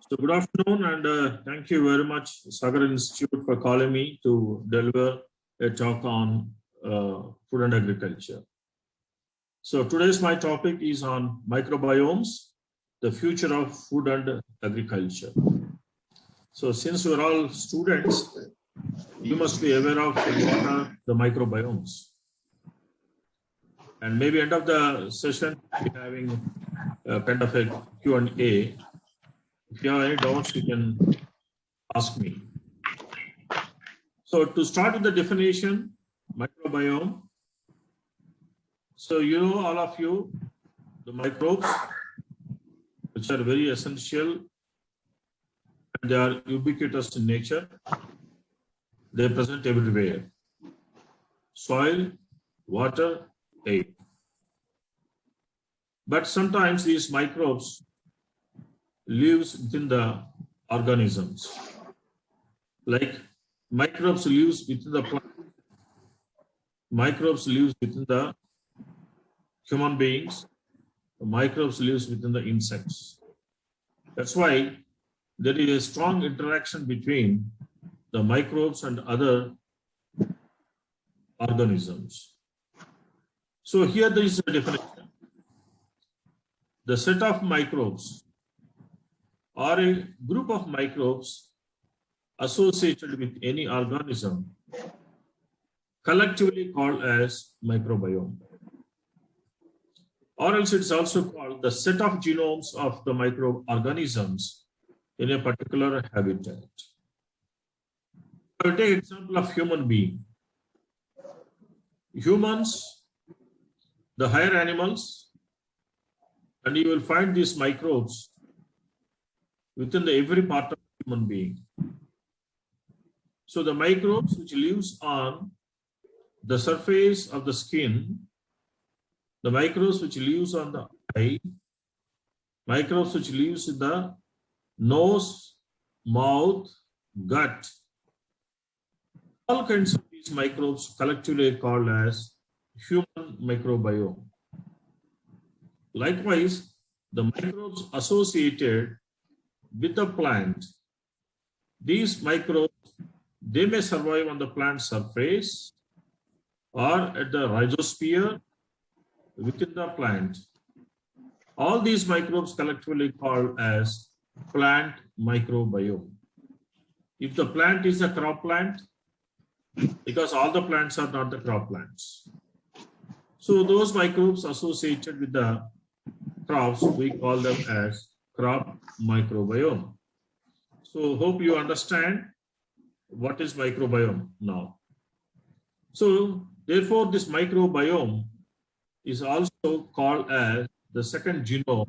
So good afternoon and thank you very much Sagar Institute for calling me to deliver a talk on food and agriculture. So today's my topic is on microbiomes, the future of food and agriculture. So since we're all students, you must be aware of what are the microbiomes. And maybe end of the session, we'll be having a kind of a Q&A. If you have any doubts, you can ask me. So to start with the definition, microbiome. So you know, all of you, the microbes, which are very essential, and they are ubiquitous in nature. They are present everywhere. Soil, water, air. But sometimes these microbes lives within the organisms. Like microbes lives within the plant. Microbes lives within the human beings. Microbes lives within the insects. That's why there is a strong interaction between the microbes and other organisms. So here there is a definition. The set of microbes or a group of microbes associated with any organism collectively called as microbiome. Or else it's also called the set of genomes of the microorganisms in a particular habitat. I'll take example of human being. Humans, the higher animals, and you will find these microbes within every part of human being. So the microbes which lives on the surface of the skin, the microbes which lives on the eye, microbes which lives in the nose, mouth, gut, all kinds of these microbes collectively called as human microbiome. Likewise, the microbes associated with the plant, these microbes, they may survive on the plant surface or at the rhizosphere within the plant. All these microbes collectively called as plant microbiome. If the plant is a crop plant, because all the plants are not the crop plants. So those microbes associated with the crops, we call them as crop microbiome. So hope you understand what is microbiome now. So therefore this microbiome is also called as the second genome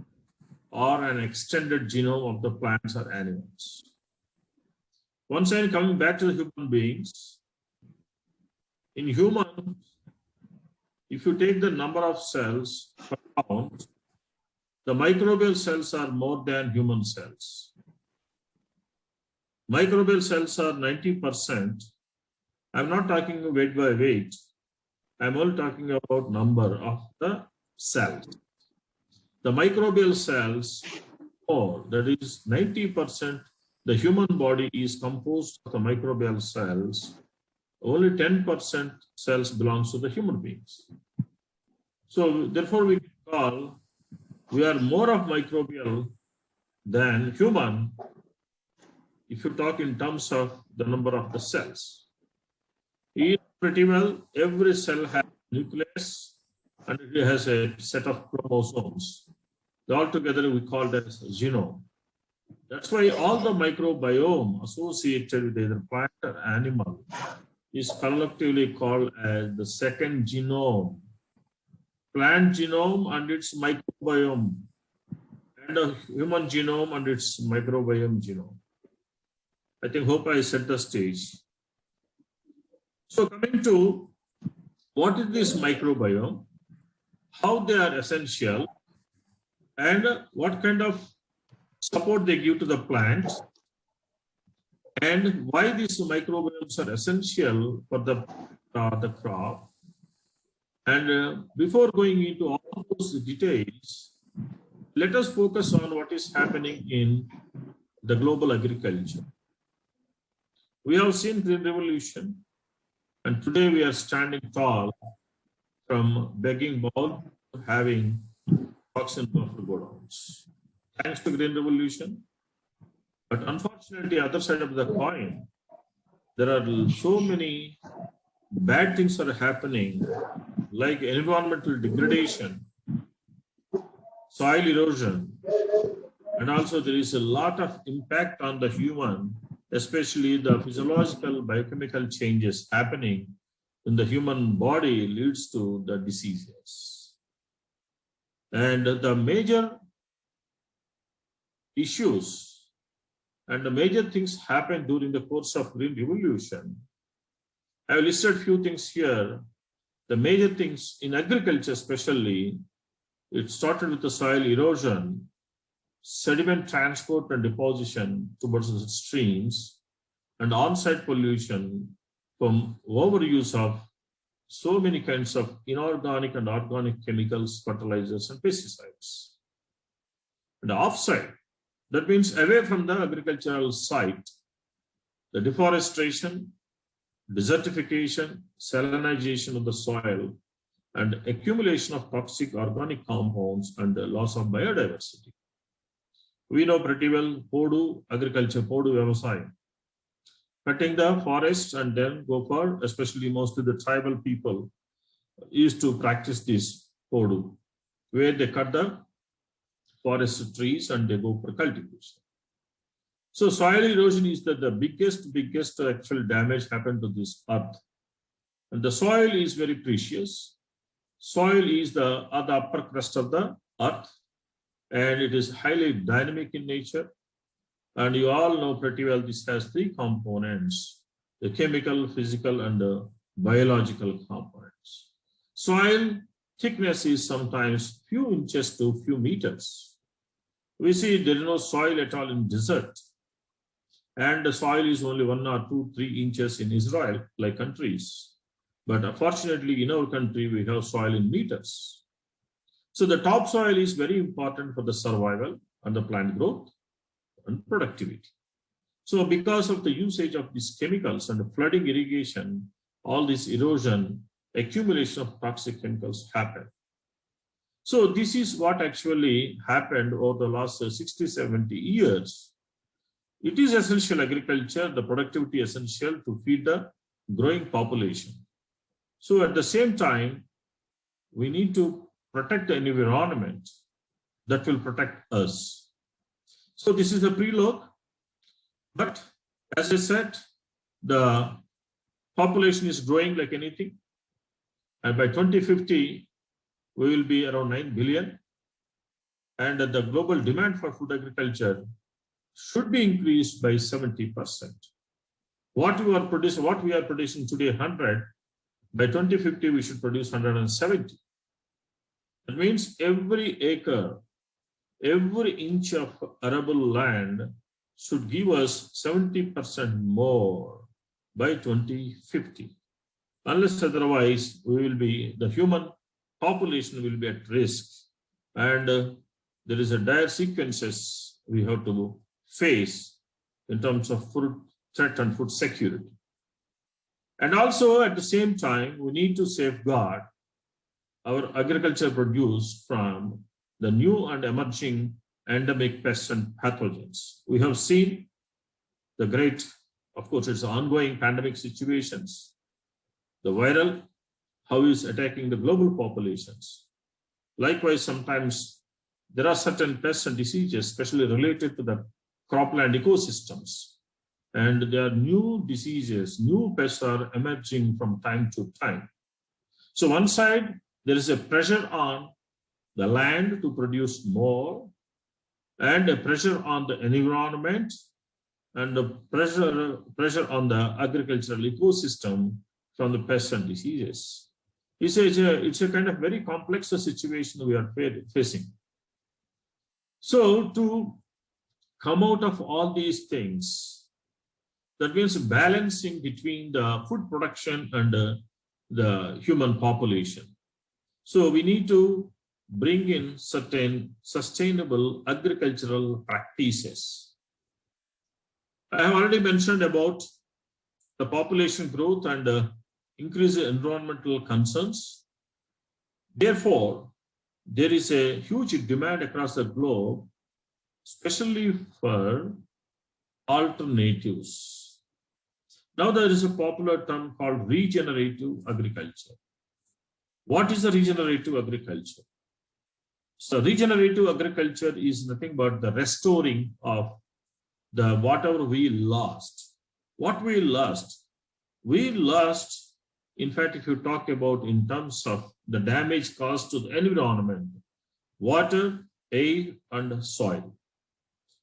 or an extended genome of the plants or animals. Once again, coming back to the human beings, in humans, if you take the number of cells per pound, the microbial cells are more than human cells. Microbial cells are 90%. I'm not talking weight by weight. I'm only talking about number of the cells. The microbial cells, or that is 90%, the human body is composed of the microbial cells. Only 10% cells belongs to the human beings. So therefore we call, we are more of microbial than human if you talk in terms of the number of the cells. Pretty well, every cell has a nucleus and it has a set of chromosomes. Altogether we call that as genome. That's why all the microbiome associated with either plant or animal is collectively called as the second genome. Plant genome and its microbiome, and a human genome and its microbiome genome. I hope I set the stage. So coming to what is this microbiome, how they are essential, and what kind of support they give to the plant, and why these microbiomes are essential for the crop. And before going into all those details, let us focus on what is happening in the global agriculture. We have seen Green Revolution, and today we are standing tall from begging bowl to having toxin buffer go downs. Thanks to Green Revolution. But unfortunately, other side of the coin, there are so many bad things are happening, like environmental degradation, soil erosion, and also there is a lot of impact on the human, especially the physiological biochemical changes happening in the human body leads to the diseases. And the major issues and the major things happened during the course of Green Revolution. I have listed few things here. The major things in agriculture especially, it started with the soil erosion, sediment transport and deposition towards the streams, and on-site pollution from overuse of so many kinds of inorganic and organic chemicals, fertilizers, and pesticides. And off-site, that means away from the agricultural site, the deforestation, desertification, salinization of the soil, and accumulation of toxic organic compounds and the loss of biodiversity. We know pretty well Podu agriculture, Podu Vyavasayam. Cutting the forests and then go for, especially mostly the tribal people used to practice this Podu, where they cut the forest trees and they go for cultivation. So soil erosion is the biggest actual damage happened to this earth. And the soil is very precious. Soil is the upper crust of the earth, and it is highly dynamic in nature. And you all know pretty well this has three components: the chemical, physical, and the biological components. Soil thickness is sometimes few inches to few meters. We see there is no soil at all in desert. And the soil is only 1 or 2, 3 inches in Israel, like countries. But unfortunately, in our country, we have soil in meters. So the topsoil is very important for the survival and the plant growth and productivity. So because of the usage of these chemicals and the flooding irrigation, all this erosion, accumulation of toxic chemicals happen. So this is what actually happened over the last 60, 70 years. It is essential agriculture, the productivity essential to feed the growing population. So at the same time, we need to protect the environment that will protect us. So this is a preload, but as I said, the population is growing like anything. And by 2050, we will be around 9 billion. And the global demand for food agriculture should be increased by 70%. What we are producing today, 100, by 2050, we should produce 170. That means every acre, every inch of arable land should give us 70% more by 2050. Unless otherwise, the human population will be at risk. And there is a dire sequences we have to face in terms of food threat and food security. And also at the same time, we need to safeguard our agriculture produce from the new and emerging endemic pests and pathogens. We have seen the great, of course, it's ongoing pandemic situations. The viral, how is attacking the global populations. Likewise, sometimes there are certain pests and diseases, especially related to the cropland ecosystems. And there are new diseases, new pests are emerging from time to time. So one side, there is a pressure on the land to produce more, and a pressure on the environment, and the pressure on the agricultural ecosystem from the pests and diseases. It's a kind of very complex situation we are facing. So to come out of all these things, that means balancing between the food production and the human population. So we need to bring in certain sustainable agricultural practices. I have already mentioned about the population growth and increased environmental concerns. Therefore, there is a huge demand across the globe, especially for alternatives. Now there is a popular term called regenerative agriculture. What is the regenerative agriculture? So regenerative agriculture is nothing but the restoring of the whatever we lost. What we lost? We lost, in fact, if you talk about in terms of the damage caused to the environment, water, air, and soil.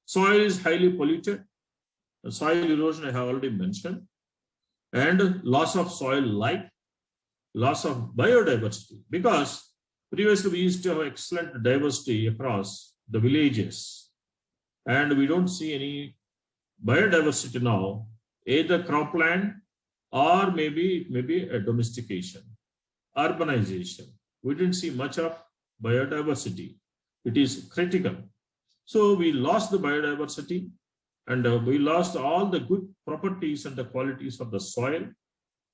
Soil is highly polluted. The soil erosion I have already mentioned. And loss of soil life, loss of biodiversity. Because previously we used to have excellent diversity across the villages. And we don't see any biodiversity now, either cropland or maybe it may be a domestication, urbanization. We didn't see much of biodiversity. It is critical. So we lost the biodiversity and we lost all the good properties and the qualities of the soil,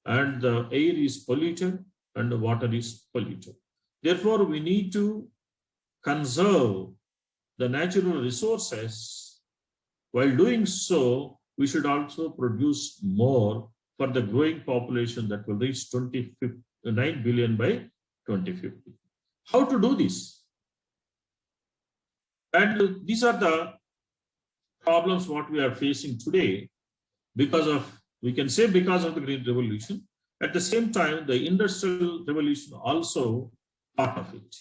and the air is polluted and the water is polluted. Therefore, we need to conserve the natural resources. While doing so, we should also produce more for the growing population that will reach 9 billion by 2050. How to do this? And these are the problems what we are facing today because of, we can say because of the Green Revolution. At the same time, the Industrial Revolution also part of it.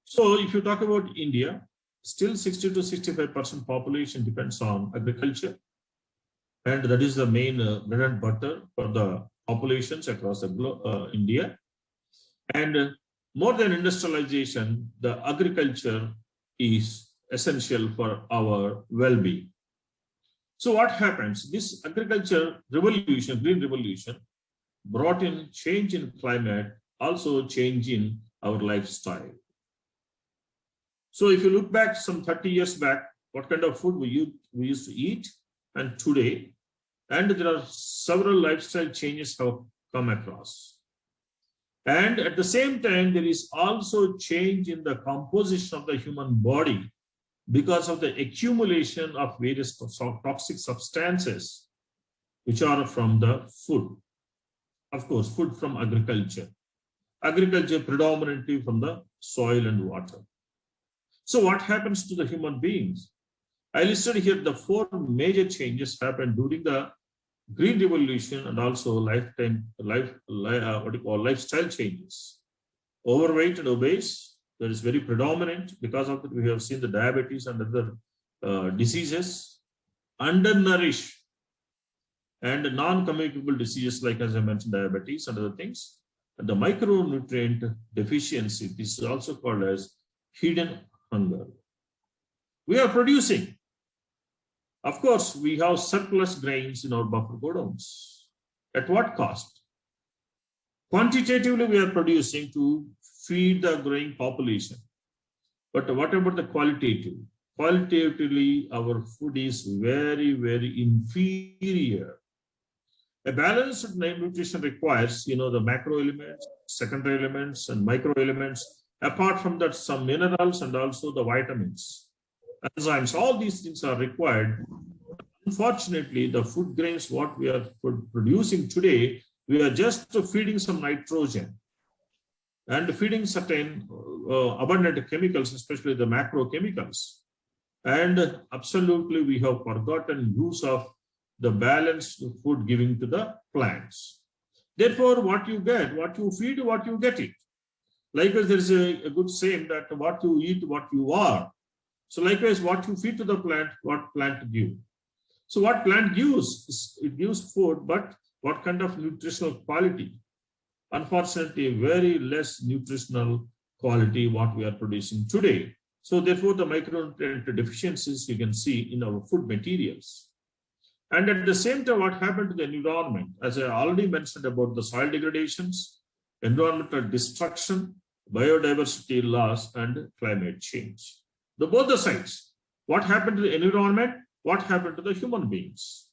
So if you talk about India, still 60 to 65% population depends on agriculture. And that is the main bread and butter for the populations across the India. And more than industrialization, the agriculture is essential for our well-being. So what happens? This agriculture revolution, Green Revolution, brought in change in climate, also change in our lifestyle. So if you look back some 30 years back, what kind of food we used to eat, and today, and there are several lifestyle changes have come across. And at the same time, there is also change in the composition of the human body because of the accumulation of various toxic substances which are from the food. Of course, food from agriculture. Agriculture predominantly from the soil and water. So what happens to the human beings? I listed here the 4 major changes happened during the Green Revolution and also lifestyle changes. Overweight and obese, that is very predominant. Because of it, we have seen the diabetes and other diseases. Undernourished and non-communicable diseases like, as I mentioned, diabetes and other things. And the micronutrient deficiency, this is also called as hidden hunger. We are producing. Of course, we have surplus grains in our buffer godowns. At what cost? Quantitatively, we are producing to feed the growing population. But what about the qualitative? Qualitatively, our food is very, very inferior. A balanced nutrition requires, the macro elements, secondary elements, and micro elements. Apart from that, some minerals and also the vitamins, enzymes, all these things are required. Unfortunately, the food grains, what we are producing today, we are just feeding some nitrogen and feeding certain abundant chemicals, especially the macro chemicals. And absolutely, we have forgotten use of the balanced food giving to the plants. Therefore, what you get, what you feed, what you get it. Likewise, there is a good saying that what you eat, what you are. So likewise, what you feed to the plant, what plant gives. So what plant gives, it gives food, but what kind of nutritional quality? Unfortunately, very less nutritional quality what we are producing today. So therefore, the micronutrient deficiencies you can see in our food materials. And at the same time, what happened to the environment? As I already mentioned about the soil degradations, environmental destruction, biodiversity loss, and climate change. Both the sides. What happened to the environment? what happened to the human beings?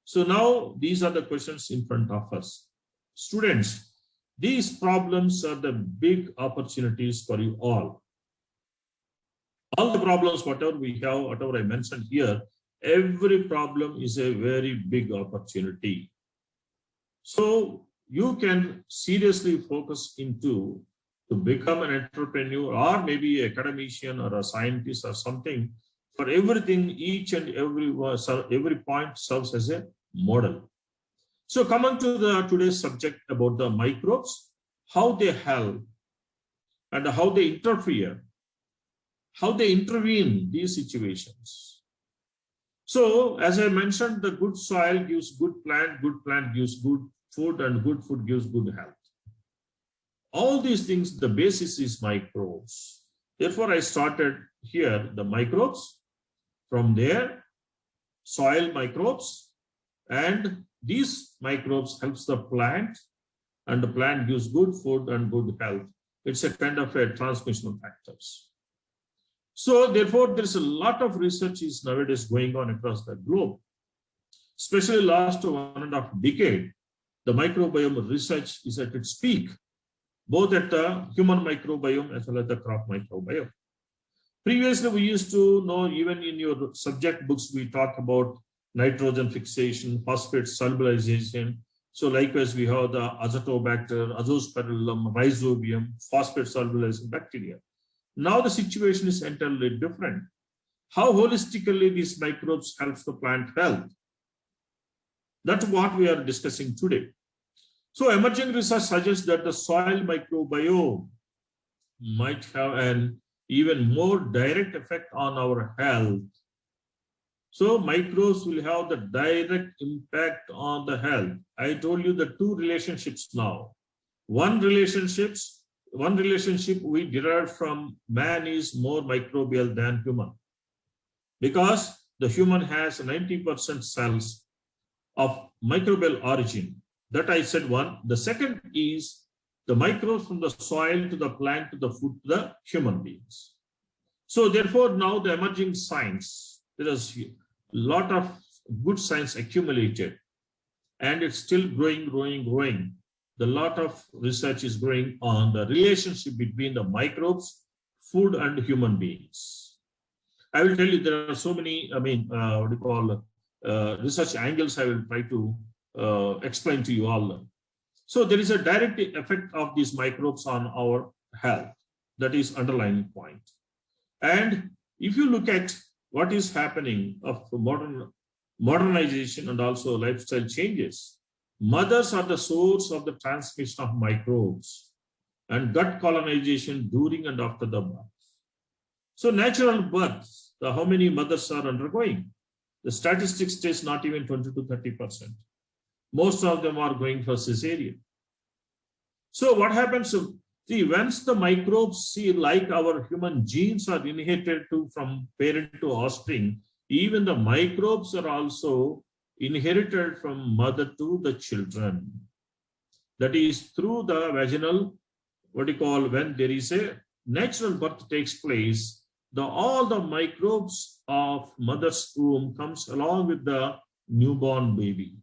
So now these are the questions in front of us. Students, these problems are the big opportunities for you all. All the problems, whatever we have, whatever I mentioned here, every problem is a very big opportunity. So you can seriously focus into to become an entrepreneur or maybe a academician or a scientist or something. For everything, each and every point serves as a model. So coming to the today's subject about the microbes, how they help and how they interfere, how they intervene these situations. So as I mentioned, the good soil gives good plant gives good food, and good food gives good health. All these things, the basis is microbes. Therefore, I started here the microbes. From there, soil microbes, and these microbes helps the plant, and the plant gives good food and good health. It's a kind of a transmission factors. So therefore, there's a lot of research is nowadays going on across the globe, especially last 1.5 decades. The microbiome research is at its peak, both at the human microbiome as well as the crop microbiome. Previously, we used to know, even in your subject books, we talk about nitrogen fixation, phosphate solubilization. So likewise, we have the Azotobacter, Azospirillum, Rhizobium, phosphate solubilizing bacteria. Now the situation is entirely different. How holistically these microbes help the plant health? That's what we are discussing today. So emerging research suggests that the soil microbiome might have an even more direct effect on our health. So microbes will have the direct impact on the health. I told you the two relationships now. One relationship we derived from man is more microbial than human, because the human has 90% cells of microbial origin. That I said one. The second is the microbes from the soil to the plant to the food to the human beings. So therefore, now the emerging science, there is a lot of good science accumulated, and it's still growing. The lot of research is going on the relationship between the microbes, food, and human beings. I will tell you there are so many, research angles I will try to explain to you all. So there is a direct effect of these microbes on our health. That is underlying point. And if you look at what is happening of modernization and also lifestyle changes, mothers are the source of the transmission of microbes and gut colonization during and after the birth. So natural births, how many mothers are undergoing? The statistics says not even 20 to 30%. Most of them are going for cesarean. So what happens? See, once the microbes, see, like our human genes are inherited from parent to offspring, even the microbes are also inherited from mother to the children. That is through the vaginal, when there is a natural birth takes place, all the microbes of mother's womb comes along with the newborn baby.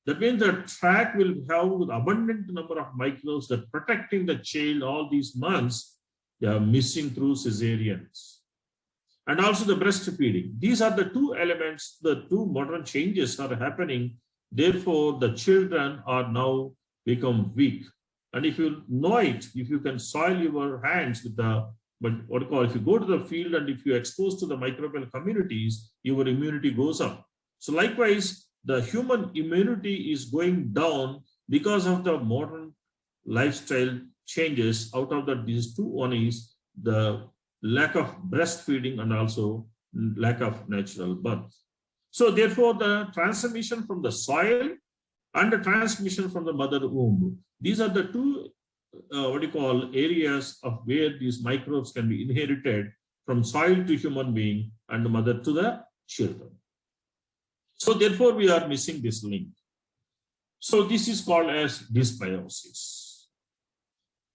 That means the tract will have an abundant number of microbes that protecting the child all these months. They are missing through cesareans. And also the breastfeeding. These are the two elements, the two modern changes are happening. Therefore, the children are now become weak. And if you know it, if you can soil your hands with if you go to the field and if you expose to the microbial communities, your immunity goes up. So likewise, the human immunity is going down because of the modern lifestyle changes. Out of these two, one is the lack of breastfeeding and also lack of natural birth. So therefore, the transmission from the soil and the transmission from the mother womb, these are the two areas of where these microbes can be inherited from soil to human being and mother to the children. So therefore, we are missing this link. So this is called as dysbiosis.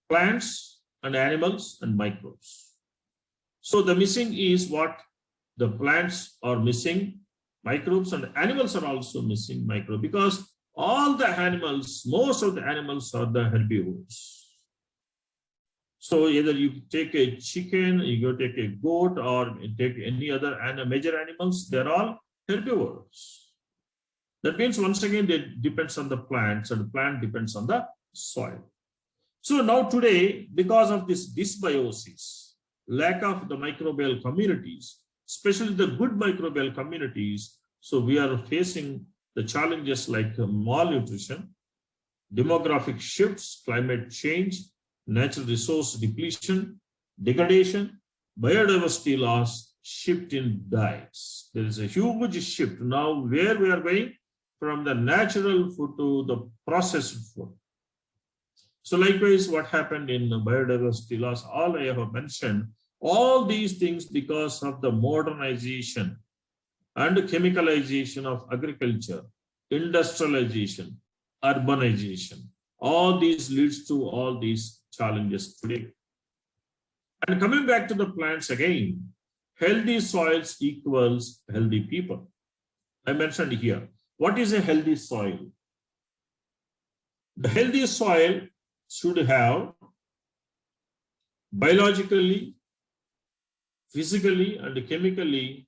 Plants and animals and microbes. So the missing is what? the plants are missing microbes and animals are also missing microbes because all the animals, most of the animals are the herbivores. So either you take a chicken, you go take a goat, or take any other major animals, they're all herbivores. That means once again, it depends on the plants and the plant depends on the soil. So now today, because of this dysbiosis, lack of the microbial communities, especially the good microbial communities, so we are facing the challenges like malnutrition, demographic shifts, climate change, natural resource depletion, degradation, biodiversity loss, shift in diets. There is a huge shift now where we are going from the natural food to the processed food. So likewise, what happened in biodiversity loss, all I have mentioned, all these things because of the modernization and chemicalization of agriculture, industrialization, urbanization. All these leads to all these challenges today. And coming back to the plants again, healthy soils equals healthy people. I mentioned here, what is a healthy soil? The healthy soil should have biologically, physically, and chemically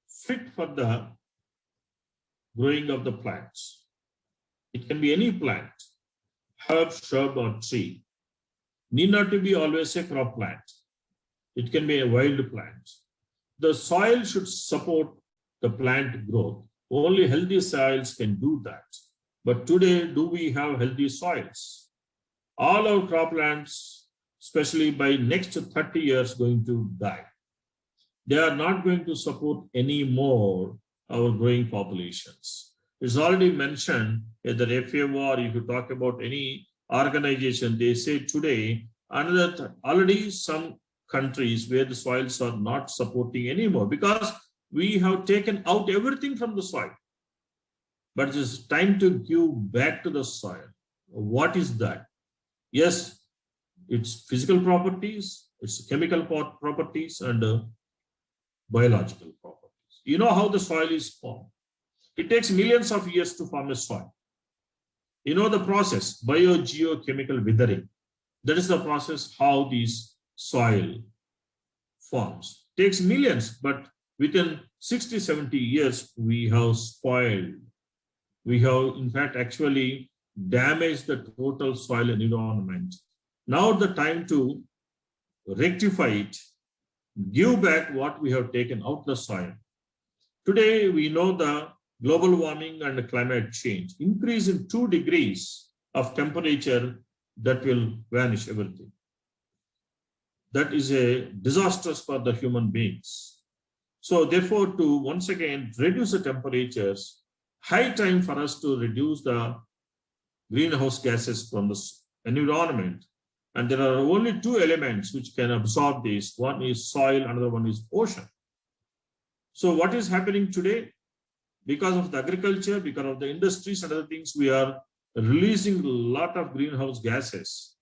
fit for the growing of the plants. It can be any plant, herb, shrub, or tree. Need not to be always a crop plant. It can be a wild plant. The soil should support the plant growth. Only healthy soils can do that. But today, do we have healthy soils? All our croplands, especially by next 30 years, going to die. They are not going to support any more our growing populations. It's already mentioned that FAO, or if you talk about any organization, they say today, already some countries where the soils are not supporting anymore because we have taken out everything from the soil. But it is time to give back to the soil. What is that? Yes, it's physical properties, it's chemical properties, and biological properties. You know how the soil is formed. It takes millions of years to form a soil. You know the process, biogeochemical withering. That is the process how this soil forms. It takes millions, but within 60, 70 years, we have spoiled. We have, in fact, actually damaged the total soil and environment. Now the time to rectify it, give back what we have taken out the soil. Today, we know the global warming and climate change. Increase in 2 degrees of temperature, that will vanish everything. That is a disastrous for the human beings. So therefore, to once again reduce the temperatures, high time for us to reduce the greenhouse gases from the environment. And there are only 2 elements which can absorb this. One is soil, another one is ocean. So what is happening today? Because of the agriculture, because of the industries and other things, we are releasing a lot of greenhouse gases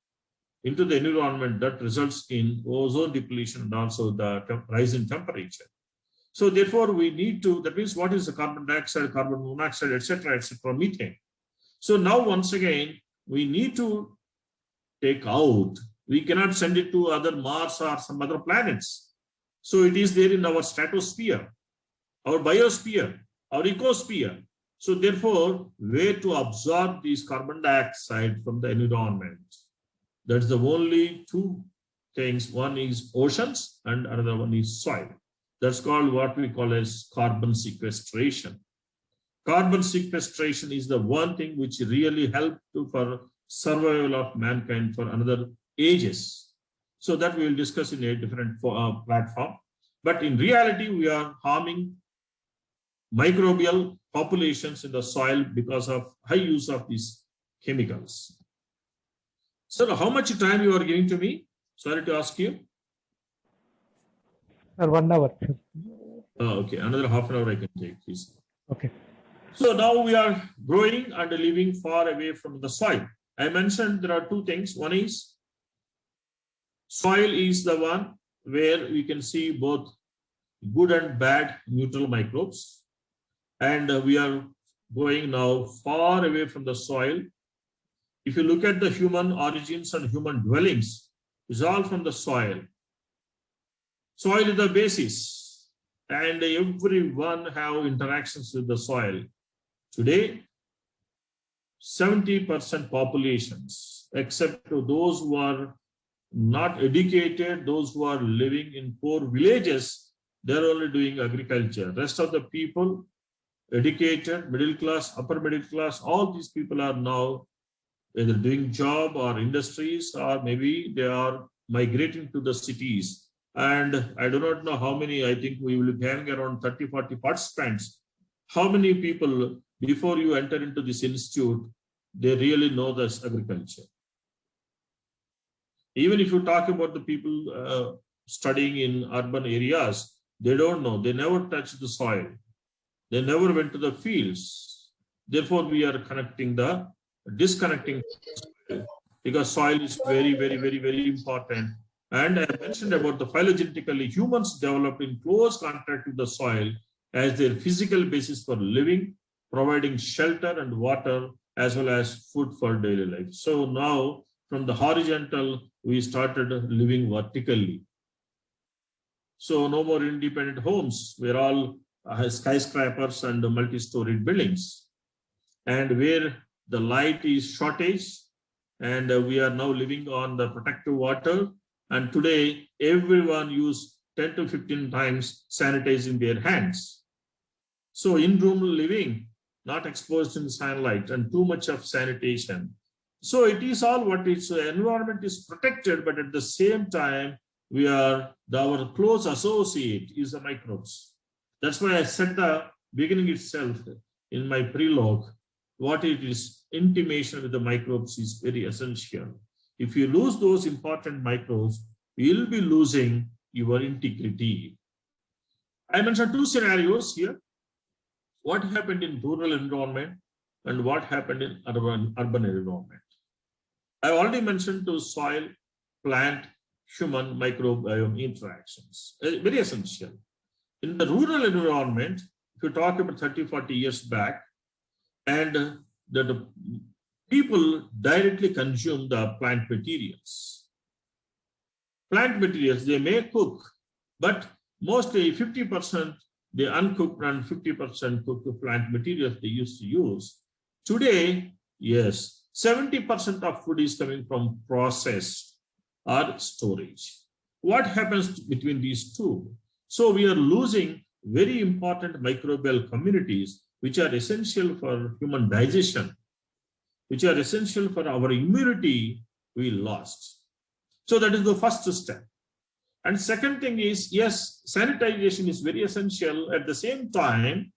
into the environment that results in ozone depletion and also the rise in temperature. So therefore, we need to, that means what is the carbon dioxide, carbon monoxide, etc., methane. So now once again, we need to take out, we cannot send it to other Mars or some other planets. So it is there in our stratosphere, our biosphere, our ecosphere. So therefore, where to absorb this carbon dioxide from the environment? That's the only 2 things. One is oceans and another one is soil. That's called what we call as carbon sequestration. Carbon sequestration is the one thing which really helped for survival of mankind for another ages. So that we will discuss in a different platform. But in reality, we are harming microbial populations in the soil because of high use of these chemicals. So how much time you are giving to me? Sorry to ask you. Sir, 1 hour. Okay, another half an hour I can take, please. Okay. So now we are growing and living far away from the soil. I mentioned there are 2 things. One is soil is the one where we can see both good and bad neutral microbes. And we are going now far away from the soil. If you look at the human origins and human dwellings, it's all from the soil. Soil is the basis, and everyone have interactions with the soil. Today, 70% populations, except to those who are not educated, those who are living in poor villages, they're only doing agriculture. Rest of the people, educated, middle class, upper middle class, all these people are now either doing job or industries, or maybe they are migrating to the cities. And I do not know how many, I think we will be having around 30, 40 participants. How many people, before you enter into this institute, they really know this agriculture? Even if you talk about the people studying in urban areas, they don't know. They never touch the soil. They never went to the fields. Therefore, we are disconnecting, because soil is very, very, very, very important. And I mentioned about the phylogenetically, humans developed in close contact with the soil as their physical basis for living, providing shelter and water, as well as food for daily life. So now, from the horizontal, we started living vertically. So no more independent homes. We're all skyscrapers and multi-storied buildings. And where the light is shortage, and we are now living on the protective water. And today, everyone use 10 to 15 times sanitizing their hands. So in-room living, not exposed in sunlight, and too much of sanitation. So it is all what is, environment is protected, but at the same time, our close associate is the microbes. That's why I said the beginning itself in my prelogue, what it is, intimation with the microbes is very essential. If you lose those important microbes, you'll be losing your integrity. I mentioned two scenarios here. What happened in rural environment and what happened in urban environment. I already mentioned to soil, plant, human microbiome interactions, very essential. In the rural environment, if you talk about 30, 40 years back, and the people directly consume the plant materials. Plant materials, they may cook, but mostly 50% they uncooked and 50% cooked plant materials they used to use. Today, yes, 70% of food is coming from processed or storage. What happens between these two? So we are losing very important microbial communities which are essential for human digestion, which are essential for our immunity, we lost. So that is the first step. And second thing is, yes, sanitization is very essential. At the same time,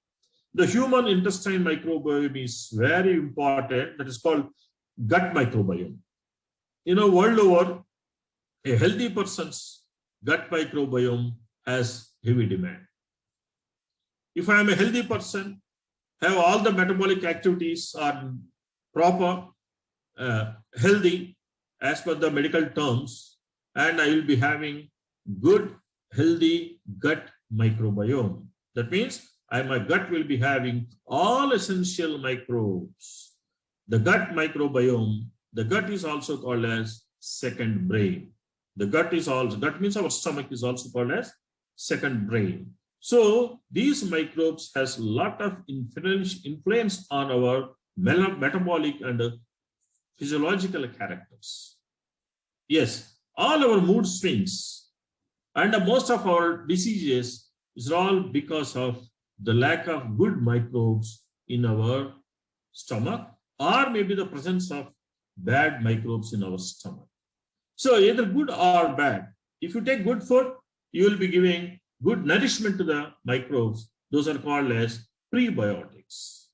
the human intestine microbiome is very important. That is called gut microbiome. You know, world over, a healthy person's gut microbiome has heavy demand. If I am a healthy person, have all the metabolic activities are proper, healthy as per the medical terms, and I will be having good, healthy gut microbiome. That means my gut will be having all essential microbes. The gut microbiome, the gut is also called as second brain. The gut is also, gut means our stomach is also called as second brain. So these microbes has a lot of influence on our metabolic and physiological characters. Yes, all our mood swings and most of our diseases is all because of the lack of good microbes in our stomach, or maybe the presence of bad microbes in our stomach. So either good or bad. If you take good food, you will be giving good nourishment to the microbes. Those are called as prebiotics.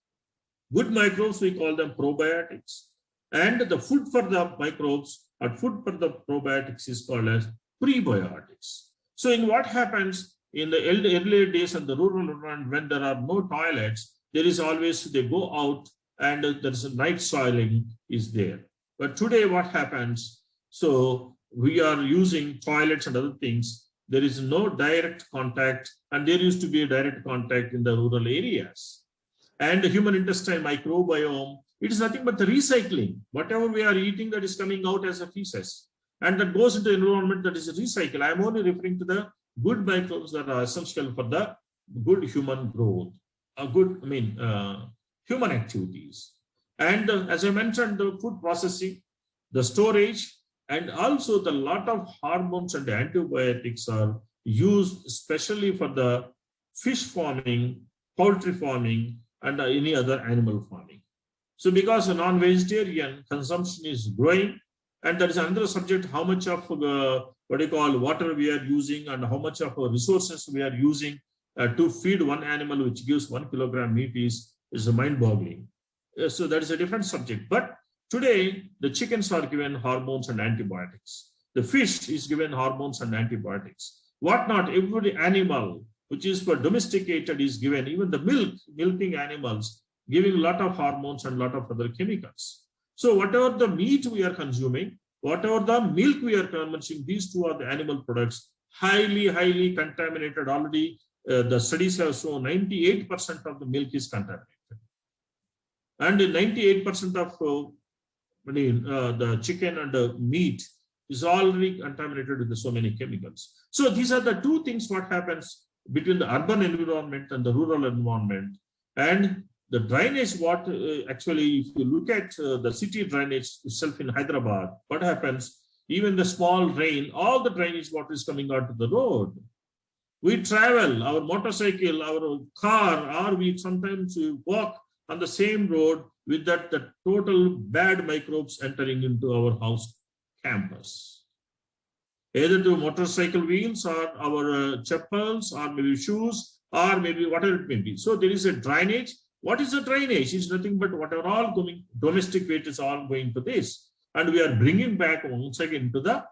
Good microbes, we call them probiotics. And the food for the microbes or food for the probiotics is called as prebiotics. So in what happens in the earlier days in the rural environment, when there are no toilets, there is always, they go out and there's a night soiling is there. But today what happens? So we are using toilets and other things. there is no direct contact, and there used to be a direct contact in the rural areas. And the human intestine microbiome, it is nothing but the recycling. Whatever we are eating, that is coming out as a feces, and that goes into the environment, that is recycled. I am only referring to the good microbes that are essential for the good human growth, human activities. And as I mentioned, the food processing, the storage, and also the lot of hormones and antibiotics are used especially for the fish farming, poultry farming, and any other animal farming. So because a non-vegetarian consumption is growing, and that is another subject, how much of water we are using and how much of resources we are using to feed one animal, which gives 1 kilogram meat, is mind-boggling. So that is a different subject. But today, the chickens are given hormones and antibiotics. The fish is given hormones and antibiotics. What not, every animal which is for domesticated is given, even the milking animals, giving a lot of hormones and a lot of other chemicals. So whatever the meat we are consuming, whatever the milk we are consuming, these two are the animal products, highly contaminated. Already the studies have shown 98% of the milk is contaminated. And 98% of the chicken and the meat is already contaminated with so many chemicals. So these are the two things what happens between the urban environment and the rural environment. And the drainage, actually, if you look at the city drainage itself in Hyderabad, what happens? Even the small rain, all the drainage water is coming out to the road. We travel, our motorcycle, our car, or we sometimes walk on the same road with the total bad microbes entering into our house campus. Either to motorcycle wheels or our chappals or maybe shoes or maybe whatever it may be. So there is a drainage. What is the drainage? It's nothing but whatever all going, domestic waste is all going to this. And we are bringing back once again to the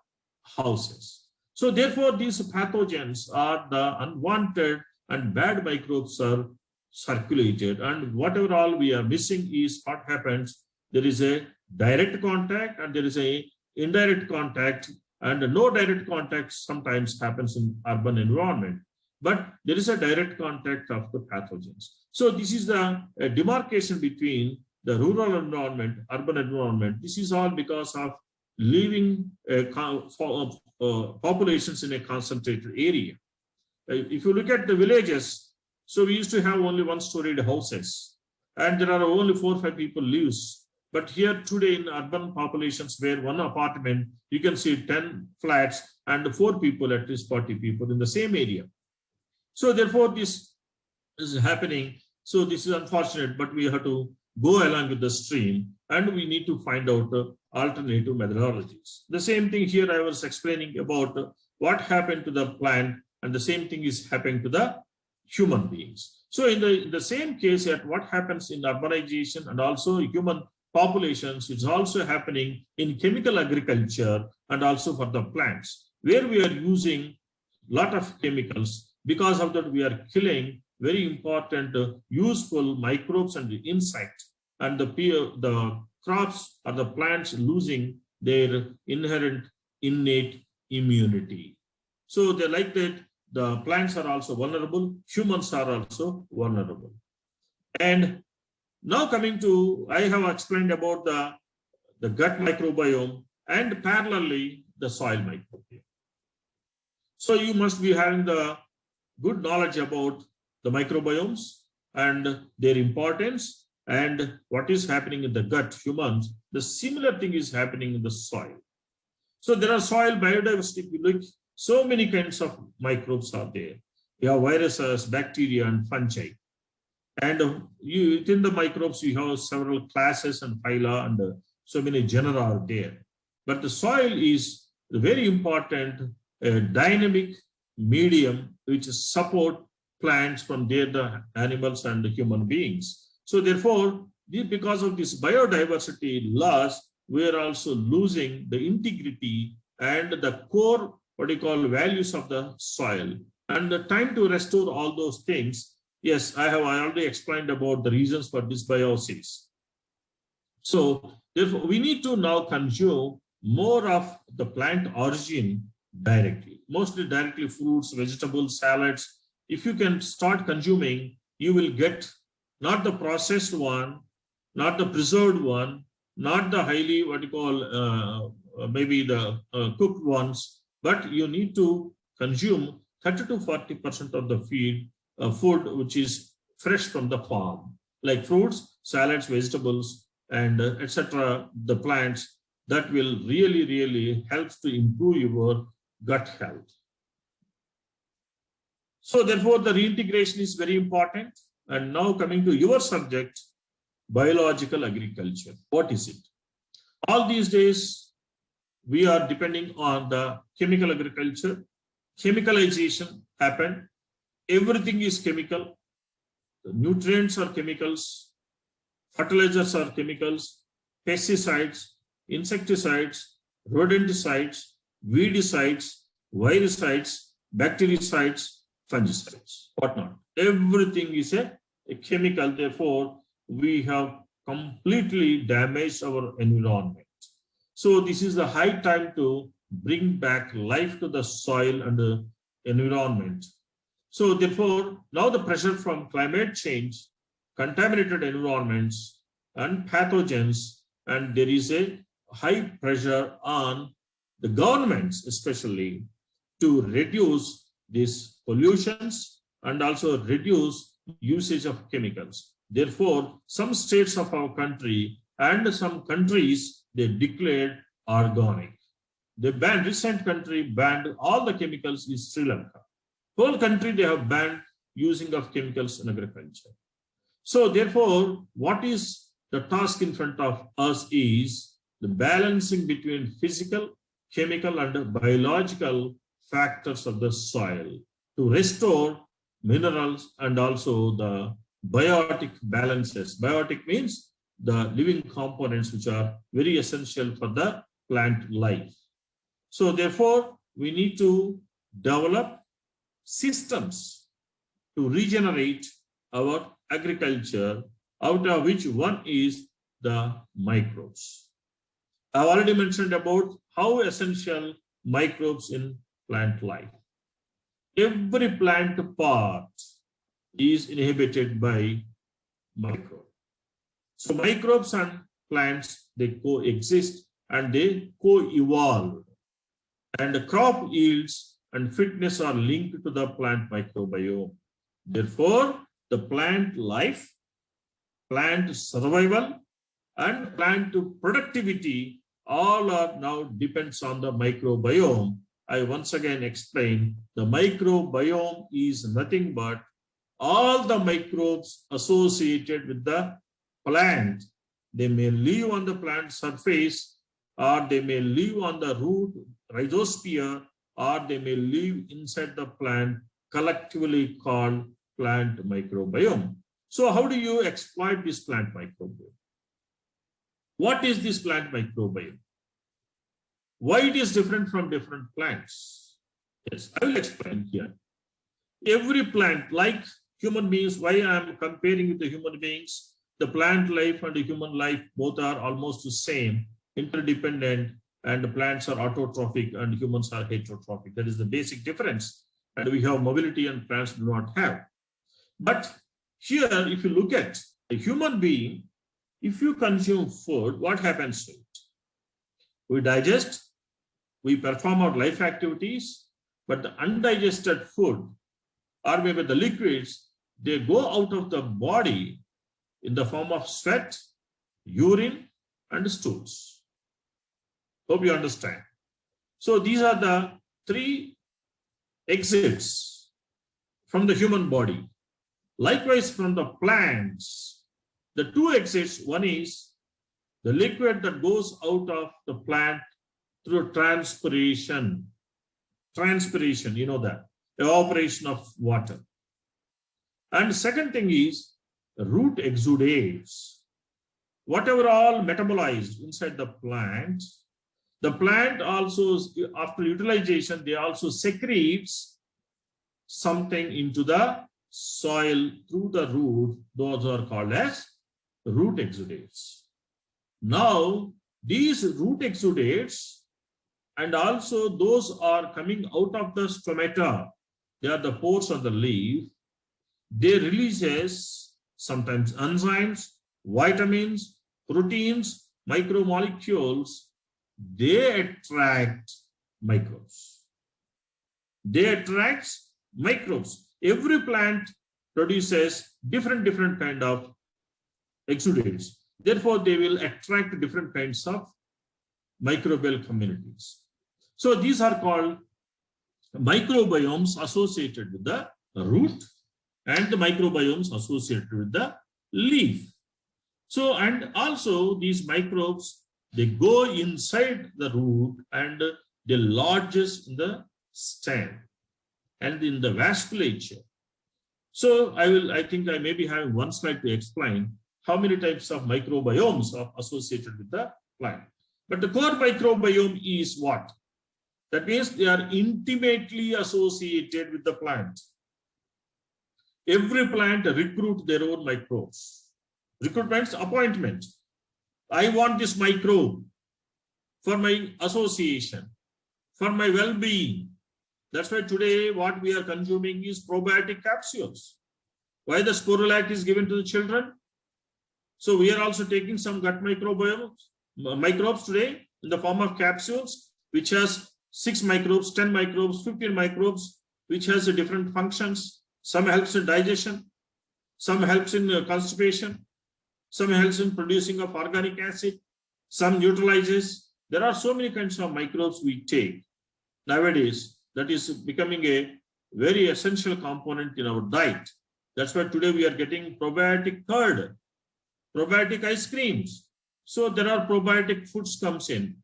houses. So therefore, these pathogens are the unwanted and bad microbes are circulated. And whatever all we are missing is what happens. There is a direct contact and there is a indirect contact, and no direct contact sometimes happens in urban environment, but there is a direct contact of the pathogens. So this is the demarcation between the rural environment, urban environment. This is all because of living populations in a concentrated area. If you look at the villages, so we used to have only one-storied houses, and there are only 4 or 5 people lives. But here today in urban populations, where one apartment, you can see 10 flats and 4 people, at least 40 people in the same area. So therefore, this is happening. So this is unfortunate, but we have to go along with the stream, and we need to find out alternative methodologies. The same thing here I was explaining about what happened to the plant, and the same thing is happening to the human beings. So in the same case, at what happens in urbanization and also human populations, it's also happening in chemical agriculture and also for the plants, where we are using a lot of chemicals. Because of that, we are killing very important useful microbes and insects, and the crops or the plants losing their inherent innate immunity. So they like that the plants are also vulnerable, humans are also vulnerable. And now coming to, I have explained about the gut microbiome and parallelly the soil microbiome. So you must be having the good knowledge about the microbiomes and their importance and what is happening in the gut humans. The similar thing is happening in the soil. So there are soil biodiversity. We look, so many kinds of microbes are there. You have viruses, bacteria, and fungi. And within the microbes, you have several classes and phyla, and so many genera are there. But the soil is a very important dynamic medium which support plants from there, the animals and the human beings. So therefore, because of this biodiversity loss, we are also losing the integrity and the core, what you call, values of the soil. And the time to restore all those things, yes, I already explained about the reasons for dysbiosis. So therefore, we need to now consume more of the plant origin directly, mostly directly fruits, vegetables, salads. If you can start consuming, you will get not the processed one, not the preserved one, not the highly what you call maybe the cooked ones, but you need to consume 30 to 40% of the food which is fresh from the farm, like fruits, salads, vegetables, and etc. The plants that will really help to improve your gut health. So therefore, the reintegration is very important. And now coming to your subject, biological agriculture. What is it? All these days, we are depending on the chemical agriculture. Chemicalization happened. Everything is chemical. The nutrients are chemicals. Fertilizers are chemicals. Pesticides, insecticides, rodenticides, weedicides, virucides, bactericides, fungicides, whatnot. Everything is a chemical. Therefore, we have completely damaged our environment. So this is the high time to bring back life to the soil and the environment. So therefore, now the pressure from climate change, contaminated environments, and pathogens, and there is a high pressure on the governments, especially, to reduce these pollutions and also reduce usage of chemicals. Therefore, some states of our country and some countries, they declared organic. They banned, recent country banned all the chemicals in Sri Lanka. Whole country, they have banned using of chemicals in agriculture. So therefore, what is the task in front of us is the balancing between physical, chemical, and biological factors of the soil to restore minerals and also the biotic balances. Biotic means the living components which are very essential for the plant life. So therefore, we need to develop systems to regenerate our agriculture, out of which one is the microbes. I've already mentioned about how essential microbes in plant life. Every plant part is inhabited by microbes. So microbes and plants, they coexist and they co-evolve. And the crop yields and fitness are linked to the plant microbiome. Therefore, the plant life, plant survival, and plant productivity all are now depends on the microbiome. I once again explain the microbiome is nothing but all the microbes associated with the plant. They may live on the plant surface, or they may live on the root, rhizosphere, or they may live inside the plant, collectively called plant microbiome. So how do you exploit this plant microbiome? What is this plant microbiome? Why it is different from different plants? Yes, I will explain here. Every plant, like human beings, why I am comparing with the human beings, the plant life and the human life both are almost the same, interdependent, and the plants are autotrophic and humans are heterotrophic. That is the basic difference. And we have mobility and plants do not have. But here, if you look at a human being, if you consume food, what happens to it? We digest, we perform our life activities, but the undigested food or maybe the liquids, they go out of the body in the form of sweat, urine, and stools. Hope you understand. So these are the three exits from the human body. Likewise, from the plants, the two exits, one is the liquid that goes out of the plant through transpiration. Transpiration, you know that, evaporation of water. And second thing is root exudates. Whatever all metabolized inside the plant also, after utilization, they also secretes something into the soil through the root. Those are called as root exudates. Now, these root exudates and also those are coming out of the stomata. They are the pores on the leaf. They releases sometimes enzymes, vitamins, proteins, micromolecules. They attract microbes. They attract microbes. Every plant produces different kind of exudates. Therefore, they will attract different kinds of microbial communities. So these are called microbiomes associated with the root and the microbiomes associated with the leaf. So, and also these microbes, they go inside the root and they lodges in the stem and in the vasculature. So I think I may be having one slide to explain how many types of microbiomes are associated with the plant. But the core microbiome is what? That means they are intimately associated with the plant. Every plant recruits their own microbes. Recruitment, appointment. I want this microbe for my association, for my well-being. That's why today what we are consuming is probiotic capsules. Why the Sporulac is given to the children? So we are also taking some gut microbes today in the form of capsules, which has 6 microbes, 10 microbes, 15 microbes, which has different functions. Some helps in digestion, some helps in constipation, some helps in producing of organic acid, some neutralizes. There are so many kinds of microbes we take nowadays that is becoming a very essential component in our diet. That's why today we are getting probiotic curd, probiotic ice creams. So there are probiotic foods comes in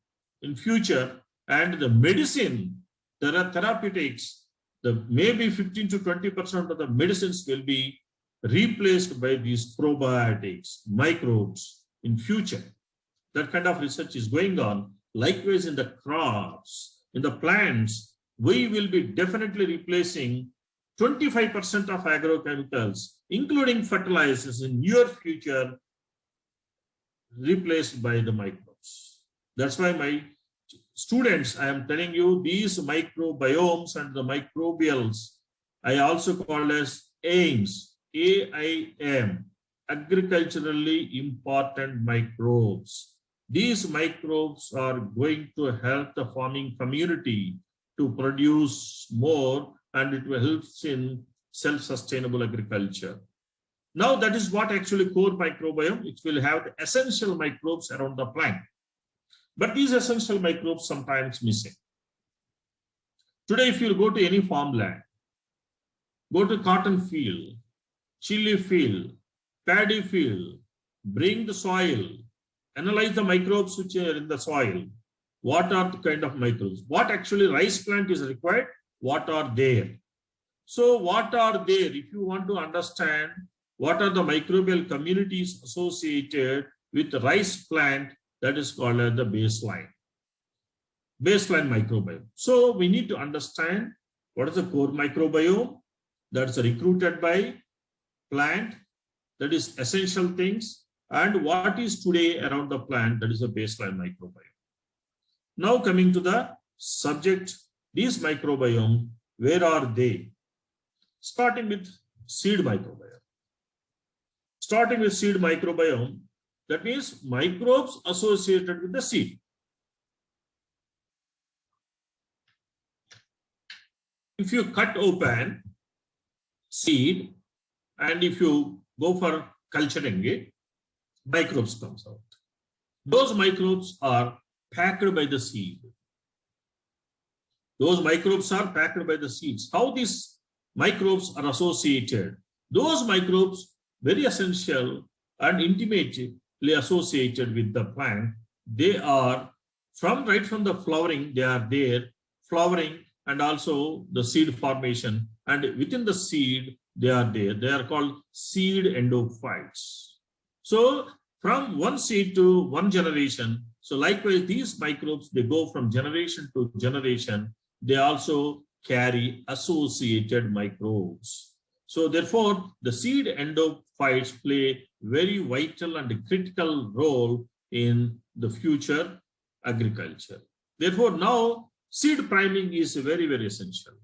future, and the medicine, there are therapeutics, the maybe 15 to 20% of the medicines will be replaced by these probiotics, microbes in future. That kind of research is going on. Likewise, in the crops, in the plants, we will be definitely replacing 25% of agrochemicals, including fertilizers in your future, replaced by the microbes. That's why my students, I am telling you, these microbiomes and the microbials, I also call as AIMS, AIM, agriculturally important microbes. These microbes are going to help the farming community to produce more, and it will help in self-sustainable agriculture. Now that is what actually core microbiome, it will have the essential microbes around the plant. But these essential microbes sometimes missing. Today, if you go to any farmland, go to cotton field, chili field, paddy field, bring the soil, analyze the microbes which are in the soil. What are the kind of microbes? What actually rice plant is required? What are there? So what are there? If you want to understand what are the microbial communities associated with the rice plant, that is called as the baseline microbiome. So we need to understand what is the core microbiome that's recruited by plant, that is essential things, and what is today around the plant, that is a baseline microbiome. Now coming to the subject, these microbiome, where are they? Starting with seed microbiome. Starting with seed microbiome, that means microbes associated with the seed. If you cut open seed and if you go for culturing it, microbes comes out. Those microbes are packed by the seed. Those microbes are packed by the seeds. How these microbes are associated? Those microbes very essential and intimately associated with the plant. They are right from the flowering, they are there, flowering and also the seed formation, and within the seed they are there. They are called seed endophytes. So from one seed to one generation, so likewise these microbes, they go from generation to generation. They also carry associated microbes. So therefore, the seed endophytes play very vital and critical role in the future agriculture. Therefore, now seed priming is very, very essential.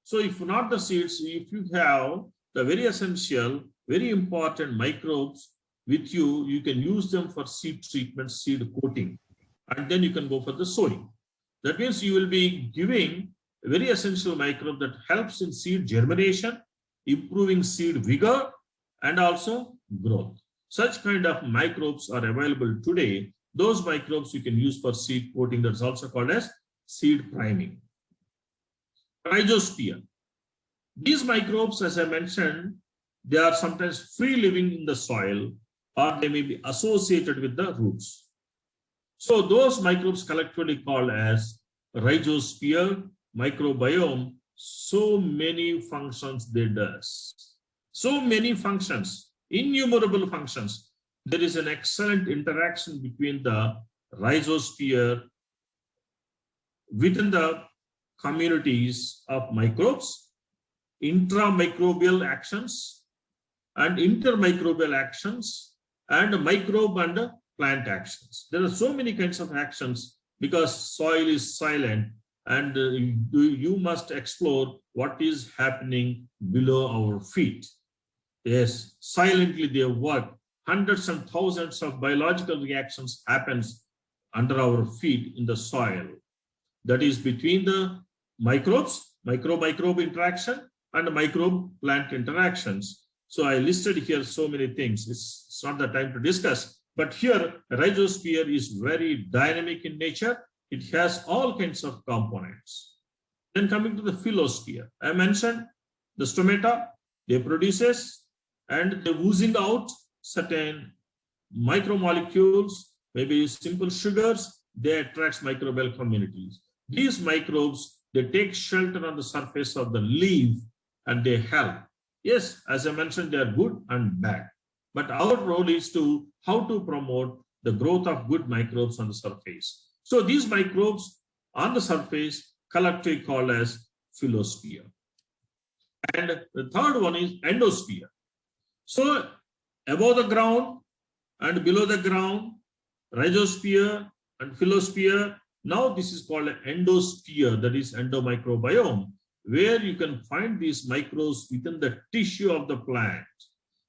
So if not the seeds, if you have the very essential, very important microbes with you, you can use them for seed treatment, seed coating, and then you can go for the sowing. That means you will be giving a very essential microbe that helps in seed germination, improving seed vigor, and also growth. Such kind of microbes are available today. Those microbes you can use for seed coating. That's also called as seed priming. Rhizosphere. These microbes, as I mentioned, they are sometimes free living in the soil, or they may be associated with the roots. So those microbes collectively called as rhizosphere microbiome. So many functions they does. So many functions, innumerable functions. There is an excellent interaction between the rhizosphere within the communities of microbes, intramicrobial actions and intermicrobial actions, and microbe and plant actions. There are so many kinds of actions because soil is silent, and you must explore what is happening below our feet. Yes, silently they work. Hundreds and thousands of biological reactions happens under our feet in the soil. That is between the microbes, microbe interaction, and microbe plant interactions. So I listed here so many things. It's not the time to discuss. But here, rhizosphere is very dynamic in nature. It has all kinds of components. Then coming to the phyllosphere, I mentioned the stomata, they produces and they're oozing out certain micromolecules, maybe simple sugars, they attract microbial communities. These microbes, they take shelter on the surface of the leaf and they help. Yes, as I mentioned, they are good and bad. But our role is to how to promote the growth of good microbes on the surface. So these microbes on the surface collectively called as phyllosphere. And the third one is endosphere. So above the ground and below the ground, rhizosphere and phyllosphere. Now this is called an endosphere, that is endomicrobiome, where you can find these microbes within the tissue of the plant.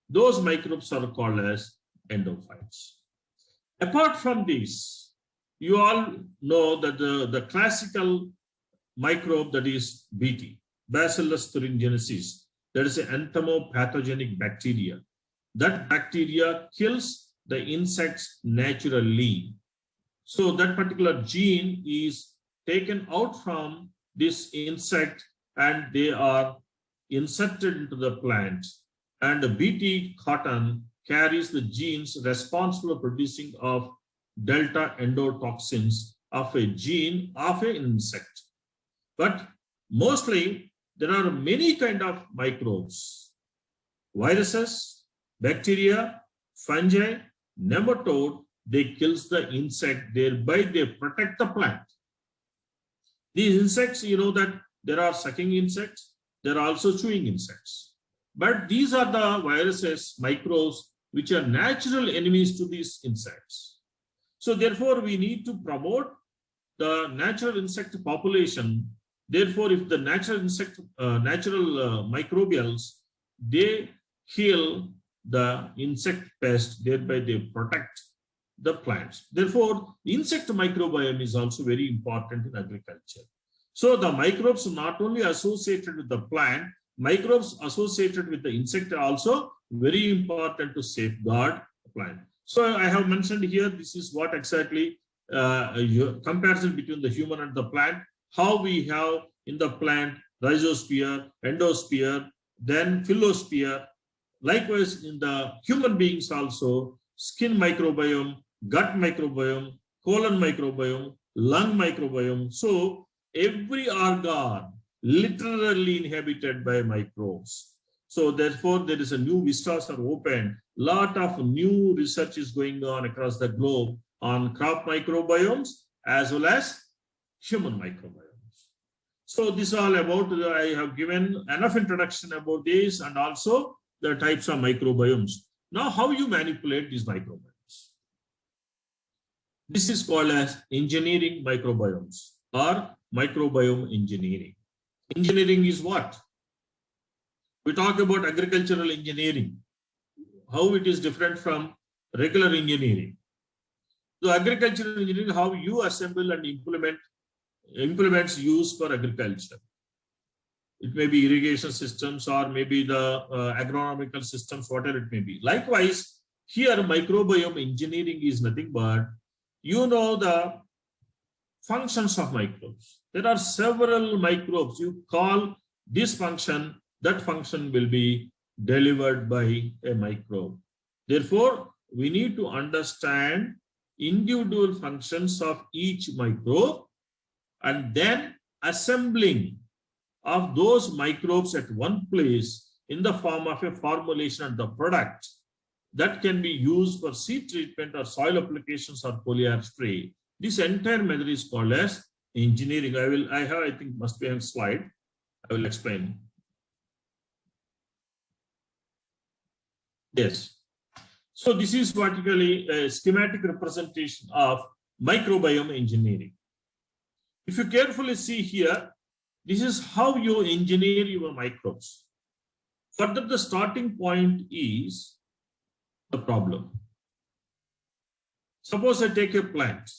Those microbes are called as endophytes. Apart from this, you all know that the classical microbe, that is BT, Bacillus thuringiensis, that is an entomopathogenic bacteria. That bacteria kills the insects naturally. So that particular gene is taken out from this insect and they are inserted into the plant. And the BT cotton carries the genes responsible for producing of delta endotoxins of a gene of an insect. But mostly there are many kind of microbes, viruses, bacteria, fungi, nematode. They kills the insect, thereby they protect the plant. These insects, you know that there are sucking insects, there are also chewing insects. But these are the viruses, microbes, which are natural enemies to these insects. So therefore, we need to promote the natural insect population. Therefore, if the natural insect, microbials, they kill the insect pest, thereby they protect the plants. Therefore, insect microbiome is also very important in agriculture. So the microbes not only associated with the plant, microbes associated with the insect are also very important to safeguard the plant. So I have mentioned here, this is what exactly comparison between the human and the plant, how we have in the plant rhizosphere, endosphere, then phyllosphere. Likewise, in the human beings also, skin microbiome, gut microbiome, colon microbiome, lung microbiome. So every organ literally inhabited by microbes. So therefore, there is a new vistas are opened. Lot of new research is going on across the globe on crop microbiomes as well as human microbiomes. So this is all about, I have given enough introduction about this and also the types of microbiomes. Now, how you manipulate these microbiomes? This is called as engineering microbiomes or microbiome engineering. Engineering is what? We talk about agricultural engineering, how it is different from regular engineering. So agricultural engineering, how you assemble and implements used for agriculture. It may be irrigation systems or maybe the agronomical systems, whatever it may be. Likewise, here microbiome engineering is nothing but the functions of microbes. There are several microbes. You call this function, that function will be delivered by a microbe. Therefore, we need to understand individual functions of each microbe and then assembling of those microbes at one place in the form of a formulation of the product that can be used for seed treatment or soil applications or foliar spray. This entire method is called as engineering. I think must be a slide. I will explain. Yes. So this is particularly a schematic representation of microbiome engineering. If you carefully see here, this is how you engineer your microbes. Further, the starting point is the problem. Suppose I take a plant,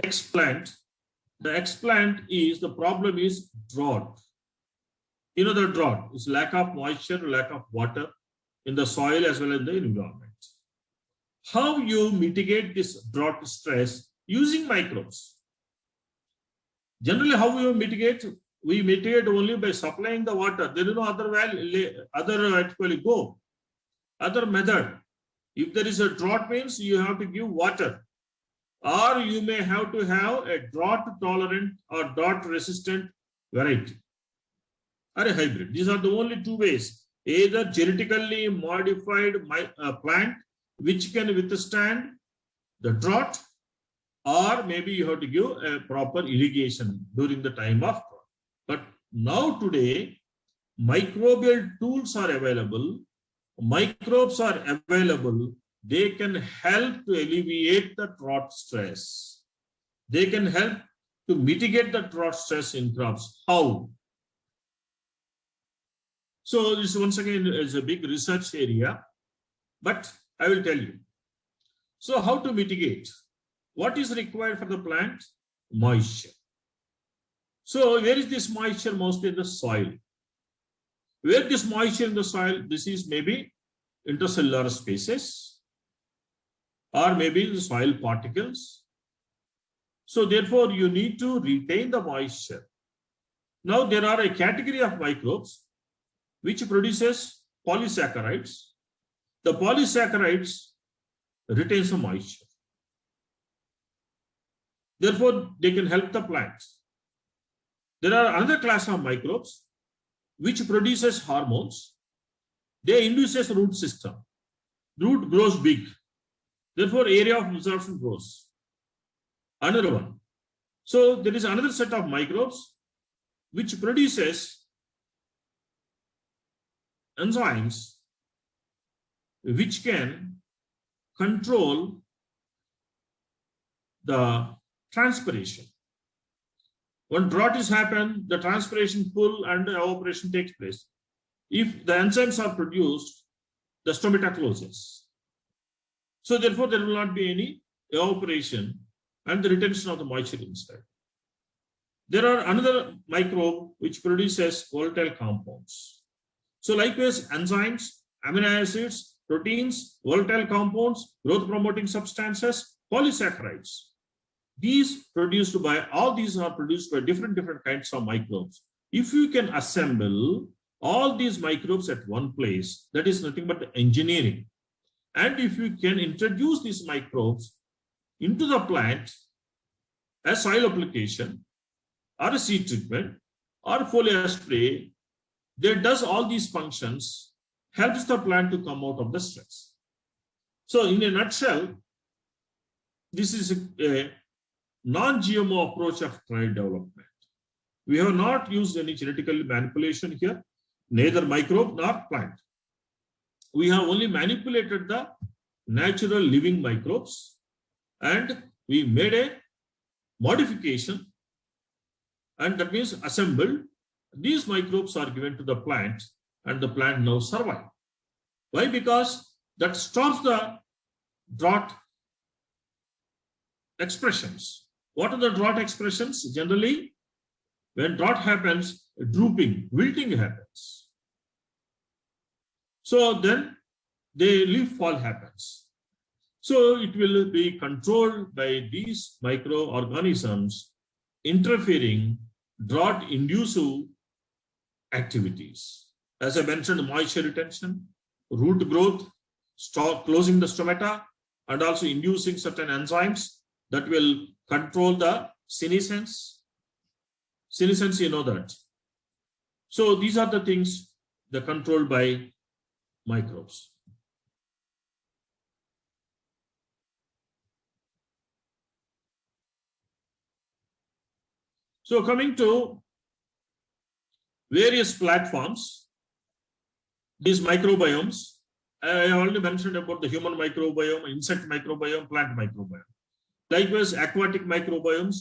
X plant. The X plant is, the problem is drought. You know, the drought is lack of moisture, lack of water in the soil as well as the environment. How you mitigate this drought stress? Using microbes. Generally, how we mitigate? We mitigate only by supplying the water. There is no other other method. If there is a drought, means you have to give water, or you may have to have a drought tolerant or drought resistant variety or a hybrid. These are the only two ways. Either genetically modified plant which can withstand the drought, or maybe you have to give a proper irrigation during the time of drought. But now today, microbial tools are available, microbes are available. They can help to alleviate the drought stress. They can help to mitigate the drought stress in crops. How? So this once again is a big research area, but I will tell you. So how to mitigate? What is required for the plant? Moisture. So where is this moisture? Mostly in the soil. Where this moisture in the soil? This is maybe intercellular spaces or maybe the soil particles. So therefore you need to retain the moisture. Now there are a category of microbes which produces polysaccharides. The polysaccharides retains the moisture. Therefore, they can help the plants. There are another class of microbes which produces hormones. They induces root system. Root grows big. Therefore, area of absorption grows. Another one. So there is another set of microbes which produces enzymes which can control the transpiration. When drought is happened, the transpiration pull and evaporation takes place. If the enzymes are produced, the stomata closes. So therefore, there will not be any evaporation and the retention of the moisture inside. There are another microbe which produces volatile compounds. So likewise, enzymes, amino acids, proteins, volatile compounds, growth promoting substances, polysaccharides. These produced by, all these are produced by different kinds of microbes. If you can assemble all these microbes at one place, that is nothing but engineering. And if you can introduce these microbes into the plant as soil application or a seed treatment or foliar spray, that does all these functions, helps the plant to come out of the stress. So in a nutshell, this is a non-GMO approach of trait development. We have not used any genetical manipulation here, neither microbe nor plant. We have only manipulated the natural living microbes and we made a modification, and that means assembled. These microbes are given to the plant, and the plant now survive. Why? Because that stops the drought expressions. What are the drought expressions? Generally, when drought happens, drooping, wilting happens. So then the leaf fall happens. So it will be controlled by these microorganisms interfering drought-inducive activities. As I mentioned, moisture retention, root growth, closing the stomata, and also inducing certain enzymes that will control the senescence. Senescence, you know that. So these are the things that are controlled by microbes. So coming to various platforms, these microbiomes, I already mentioned about the human microbiome, insect microbiome, plant microbiome. Likewise, aquatic microbiomes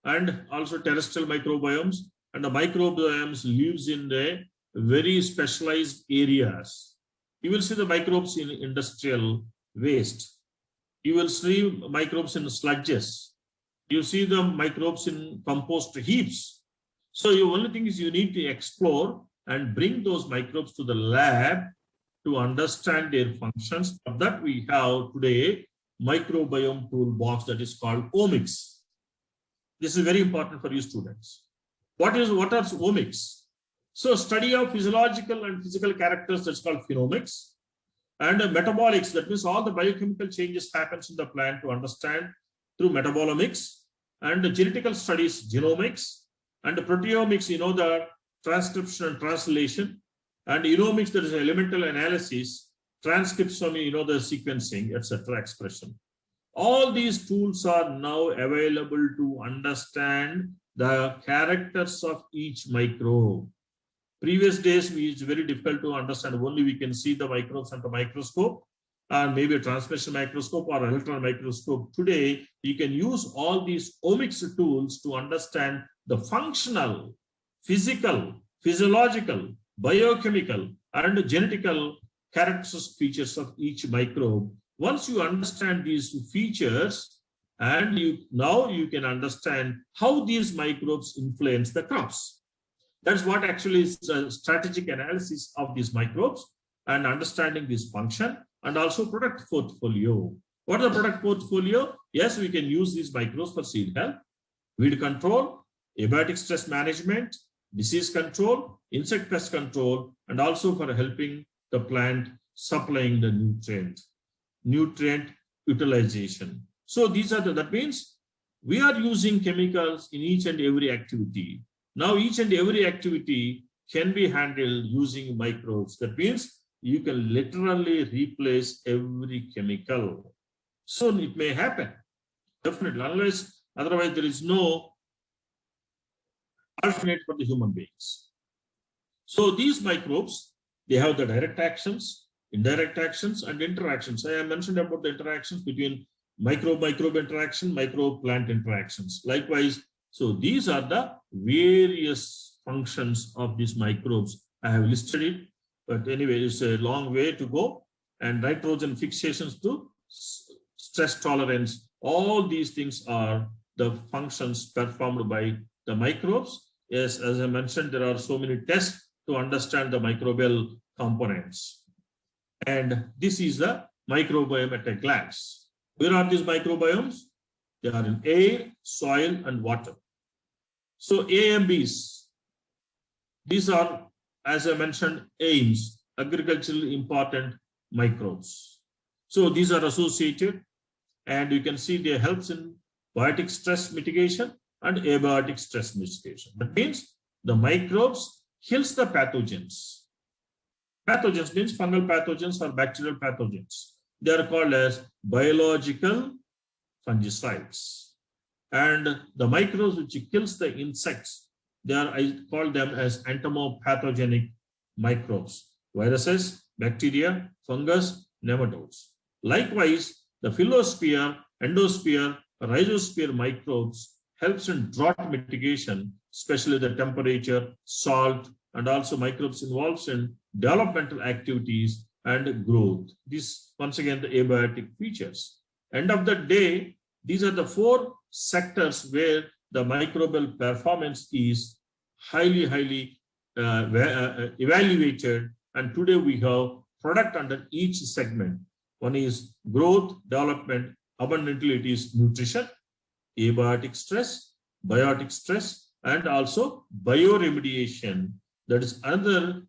and also terrestrial microbiomes, and the microbiomes lives in the very specialized areas. You will see the microbes in industrial waste. You will see microbes in sludges. You see the microbes in compost heaps. So the only thing is you need to explore and bring those microbes to the lab to understand their functions. For that we have today microbiome toolbox that is called omics. This is very important for you students. What are omics? So study of physiological and physical characters, that's called phenomics. And metabolics, that means all the biochemical changes happens in the plant to understand through metabolomics. And the genetical studies, genomics. And the proteomics, you know, the transcription and translation. And genomics, there is elemental analysis, transcription, you know, the sequencing, etc., expression. All these tools are now available to understand the characters of each microbe. Previous days, it's very difficult to understand. Only we can see the microbes under microscope, and maybe a transmission microscope or electron microscope. Today, you can use all these omics tools to understand the functional, physical, physiological, biochemical, and genetical characteristics features of each microbe. Once you understand these features, and now you can understand how these microbes influence the crops. That's what actually is a strategic analysis of these microbes and understanding this function, and also product portfolio. What is the product portfolio? Yes, we can use these microbes for seed health, weed control, abiotic stress management, disease control, insect pest control, and also for helping the plant supplying the nutrient utilization. So these are that means we are using chemicals in each and every activity. Now each and every activity can be handled using microbes. That means you can literally replace every chemical. So it may happen, definitely, otherwise there is no alternate for the human beings. So these microbes, they have the direct actions, indirect actions, and interactions. I have mentioned about the interactions between microbe-microbe interaction, microbe-plant interactions. Likewise, so these are the various functions of these microbes. I have listed it, but anyway, it's a long way to go. And nitrogen fixations to stress tolerance, all these things are the functions performed by the microbes. Yes, as I mentioned, there are so many tests to understand the microbial components. And this is the microbiome at a glance. Where are these microbiomes? They are in air, soil, and water. So AMBs, these are, as I mentioned, AIMs, agriculturally important microbes. So these are associated, and you can see they helps in biotic stress mitigation and abiotic stress mitigation. That means the microbes kills the pathogens. Pathogens means fungal pathogens or bacterial pathogens. They are called as biological fungicides. And the microbes which kills the insects, I call them as entomopathogenic microbes, viruses, bacteria, fungus, nematodes. Likewise, the phyllosphere endosphere, rhizosphere microbes helps in drought mitigation, especially the temperature, salt, and also microbes involved in developmental activities and growth. These, once again, the abiotic features. End of the day, these are the four sectors where the microbial performance is highly evaluated. And today we have product under each segment. One is growth, development, abundantly it is nutrition, abiotic stress, biotic stress, and also bioremediation. That is another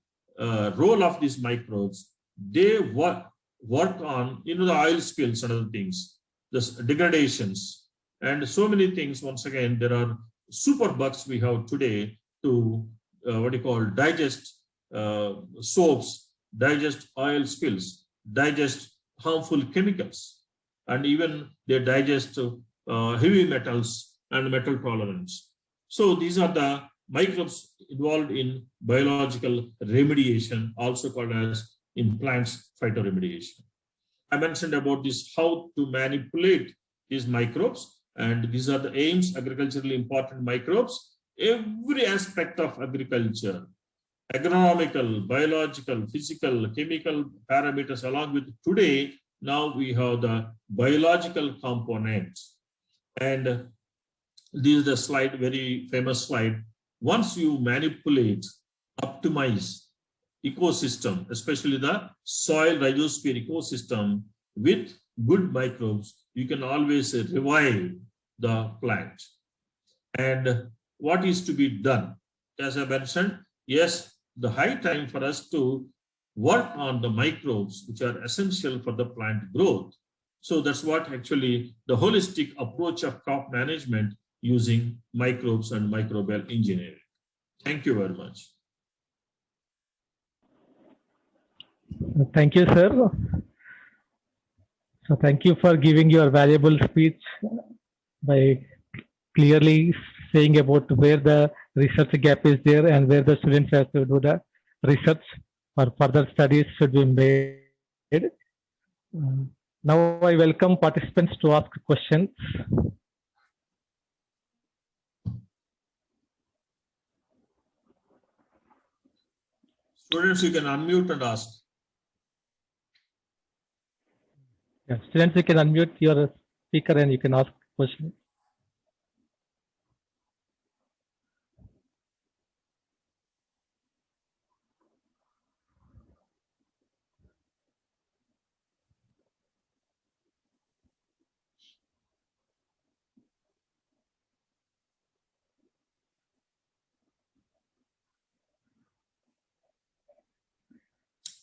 role of these microbes. They work on, the oil spills and other things, the degradations, and so many things. Once again, there are superbugs we have today to digest soaps, digest oil spills, digest harmful chemicals, and even they digest heavy metals and metal tolerance. So these are the microbes involved in biological remediation, also called as in plants phytoremediation. I mentioned about this, how to manipulate these microbes, and these are the aims, agriculturally important microbes. Every aspect of agriculture, agronomical, biological, physical, chemical parameters, along with today, now we have the biological components. And this is the slide, very famous slide. Once you manipulate, optimize ecosystem, especially the soil rhizosphere ecosystem with good microbes, you can always revive the plant. And what is to be done? As I mentioned, yes, the high time for us to work on the microbes which are essential for the plant growth. So that's what actually the holistic approach of crop management using microbes and microbial engineering. Thank you very much. Thank you, sir. So thank you for giving your valuable speech by clearly saying about where the research gap is there and where the students have to do the research or further studies should be made. Now I welcome participants to ask questions. Students, you can unmute and ask. Yeah, students, you can unmute your speaker and you can ask questions.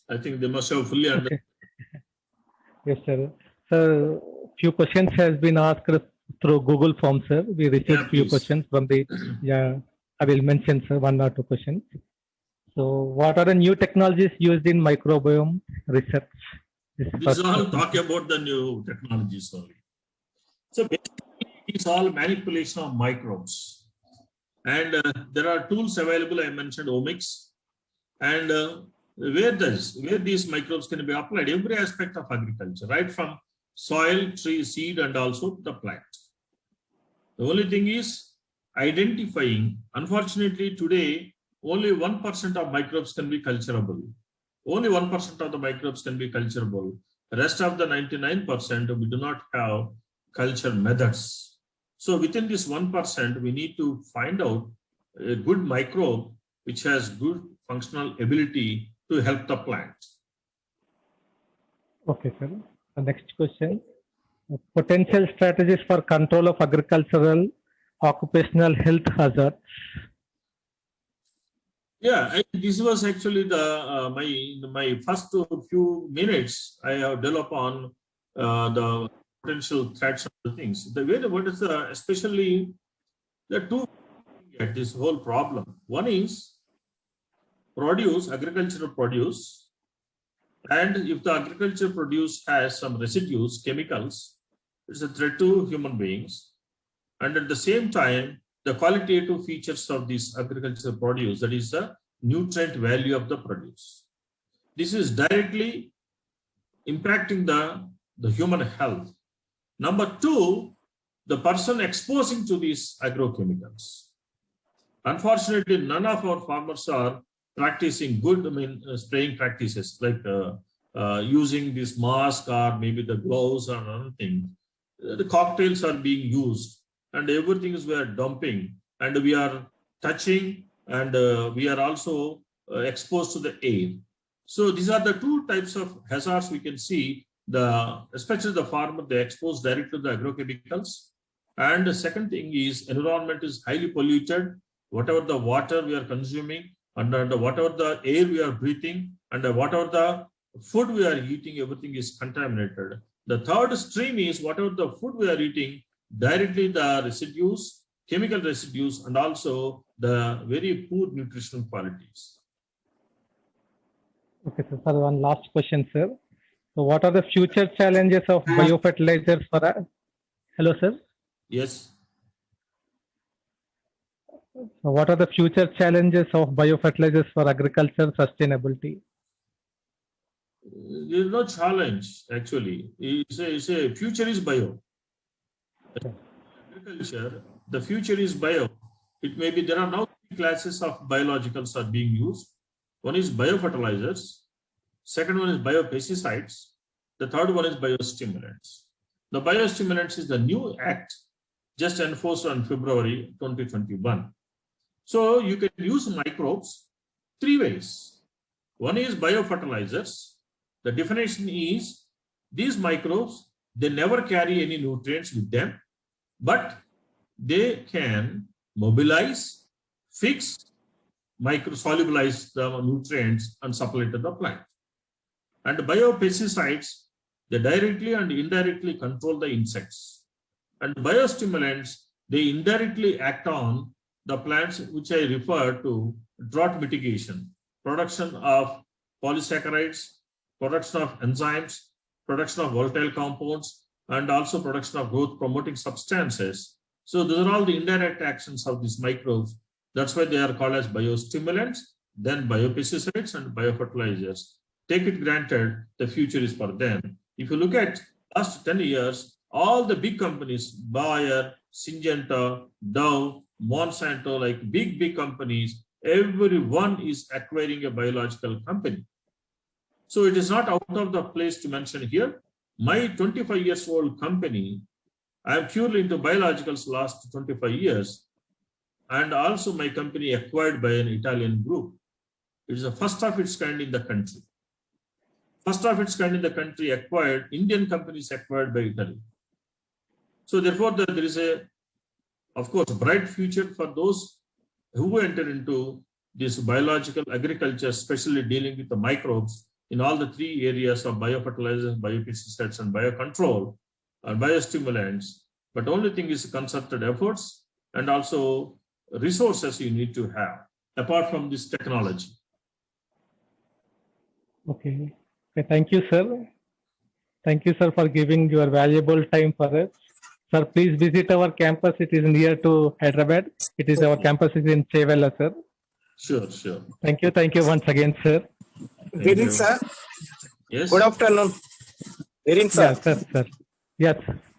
I think they must have fully understood. Yes, sir. So few questions has been asked through Google Form, sir. We received few questions from the, I will mention, sir, 1 or 2 questions. So what are the new technologies used in microbiome research? This is all talk about the new technologies only. So basically, it's all manipulation of microbes. And there are tools available. I mentioned omics. And where these microbes can be applied, every aspect of agriculture, right from soil, tree, seed, and also the plant. The only thing is identifying. Unfortunately, today, only 1% of microbes can be culturable. Only 1% of the microbes can be culturable. The rest of the 99%, we do not have culture methods. So within this 1%, we need to find out a good microbe which has good functional ability to help the plant. Okay, sir. The next question. Potential strategies for control of agricultural occupational health hazards. Yeah, this was actually the my first few minutes I have developed on the potential threats of the things. The way what is especially the two at this whole problem. One is produce, agricultural produce, and if the agricultural produce has some residues, chemicals, it's a threat to human beings. And at the same time, the qualitative features of this agricultural produce, that is the nutrient value of the produce. This is directly impacting the human health. Number two, the person exposing to these agrochemicals. Unfortunately, none of our farmers are practicing good, spraying practices like using this mask or maybe the gloves or another thing. The cocktails are being used and everything is we are dumping and we are touching and we are also exposed to the air. So these are the two types of hazards we can see, especially the farmer, they expose directly to the agrochemicals. And the second thing is environment is highly polluted. Whatever the water we are consuming, and whatever the air we are breathing, and whatever the food we are eating, everything is contaminated. The third stream is whatever the food we are eating, directly the residues, chemical residues, and also the very poor nutritional qualities. Okay, so sir, one last question, sir. So what are the future challenges of biofertilizers for us? Hello, sir. Yes. So what are the future challenges of biofertilizers for agriculture sustainability? There is no challenge actually. It's a future is bio. Agriculture, the future is bio. It may be there are now three classes of biologicals are being used. One is biofertilizers, second one is biopesticides, the third one is biostimulants. The biostimulants is the new act just enforced on February 2021. So you can use microbes three ways. One is biofertilizers. The definition is these microbes, they never carry any nutrients with them, but they can mobilize, fix, microsolubilize the nutrients and supply to the plant. And biopesticides, they directly and indirectly control the insects. And biostimulants, they indirectly act on the plants, which I refer to drought mitigation, production of polysaccharides, production of enzymes, production of volatile compounds, and also production of growth promoting substances. So those are all the indirect actions of these microbes. That's why they are called as biostimulants, then biopesticides and biofertilizers. Take it granted, the future is for them. If you look at last 10 years, all the big companies, Bayer, Syngenta, Dow, Monsanto, like big companies, everyone is acquiring a biological company. So it is not out of the place to mention here. My 25 years old company, I am purely into biologicals last 25 years. And also my company acquired by an Italian group. It is the first of its kind in the country. First of its kind in the country acquired, Indian companies acquired by Italy. So therefore there is a, of course, bright future for those who enter into this biological agriculture, especially dealing with the microbes in all the three areas of biofertilizers, biopesticides, and biocontrol, and biostimulants. But only thing is concerted efforts and also resources you need to have, apart from this technology. Okay. Thank you, sir. Thank you, sir, for giving your valuable time for us. Sir, please visit our campus. It is near to Hyderabad. It is our campus is in Chevella, sir. Sure. Thank you once again, sir. Viren sir. Yes. Good afternoon. Viren sir. Yes, sir. Yes.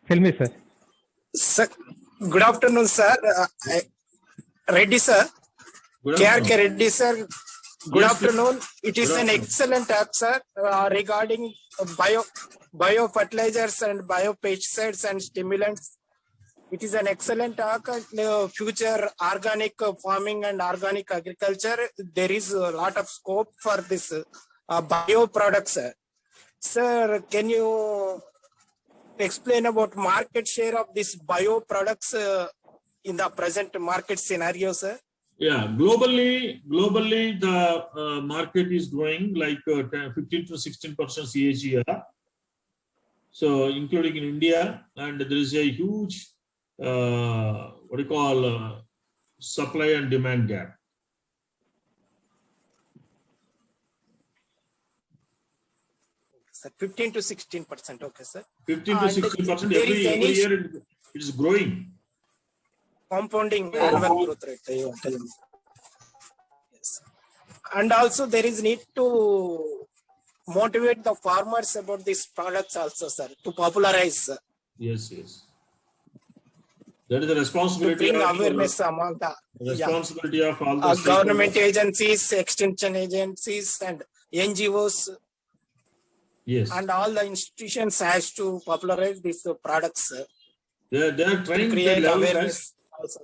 Tell me, sir. Sir. Good afternoon, sir. Reddy sir. KRK Reddy sir. Good afternoon. It is an excellent talk, sir, regarding biofertilizers and biopesticides and stimulants. It is an excellent talk. Future organic farming and organic agriculture. There is a lot of scope for this bioproducts. Sir, can you explain about market share of these bioproducts in the present market scenario, sir? Yeah, globally the market is growing like 15 to 16% CAGR. So including in India, and there is a huge supply and demand gap. Sir, 15 to 16%. Okay, sir. 15 to 16% every year it is growing. Compounding annual growth rate. Yes. And also there is need to motivate the farmers about these products also, sir, to popularize. Yes, yes. That is the To responsibility bring of awareness among the responsibility of all the government stakeholders. agencies, extension agencies, and NGOs, Yes, and all the institutions has to popularize these products they are to trying their create level awareness. best. Also.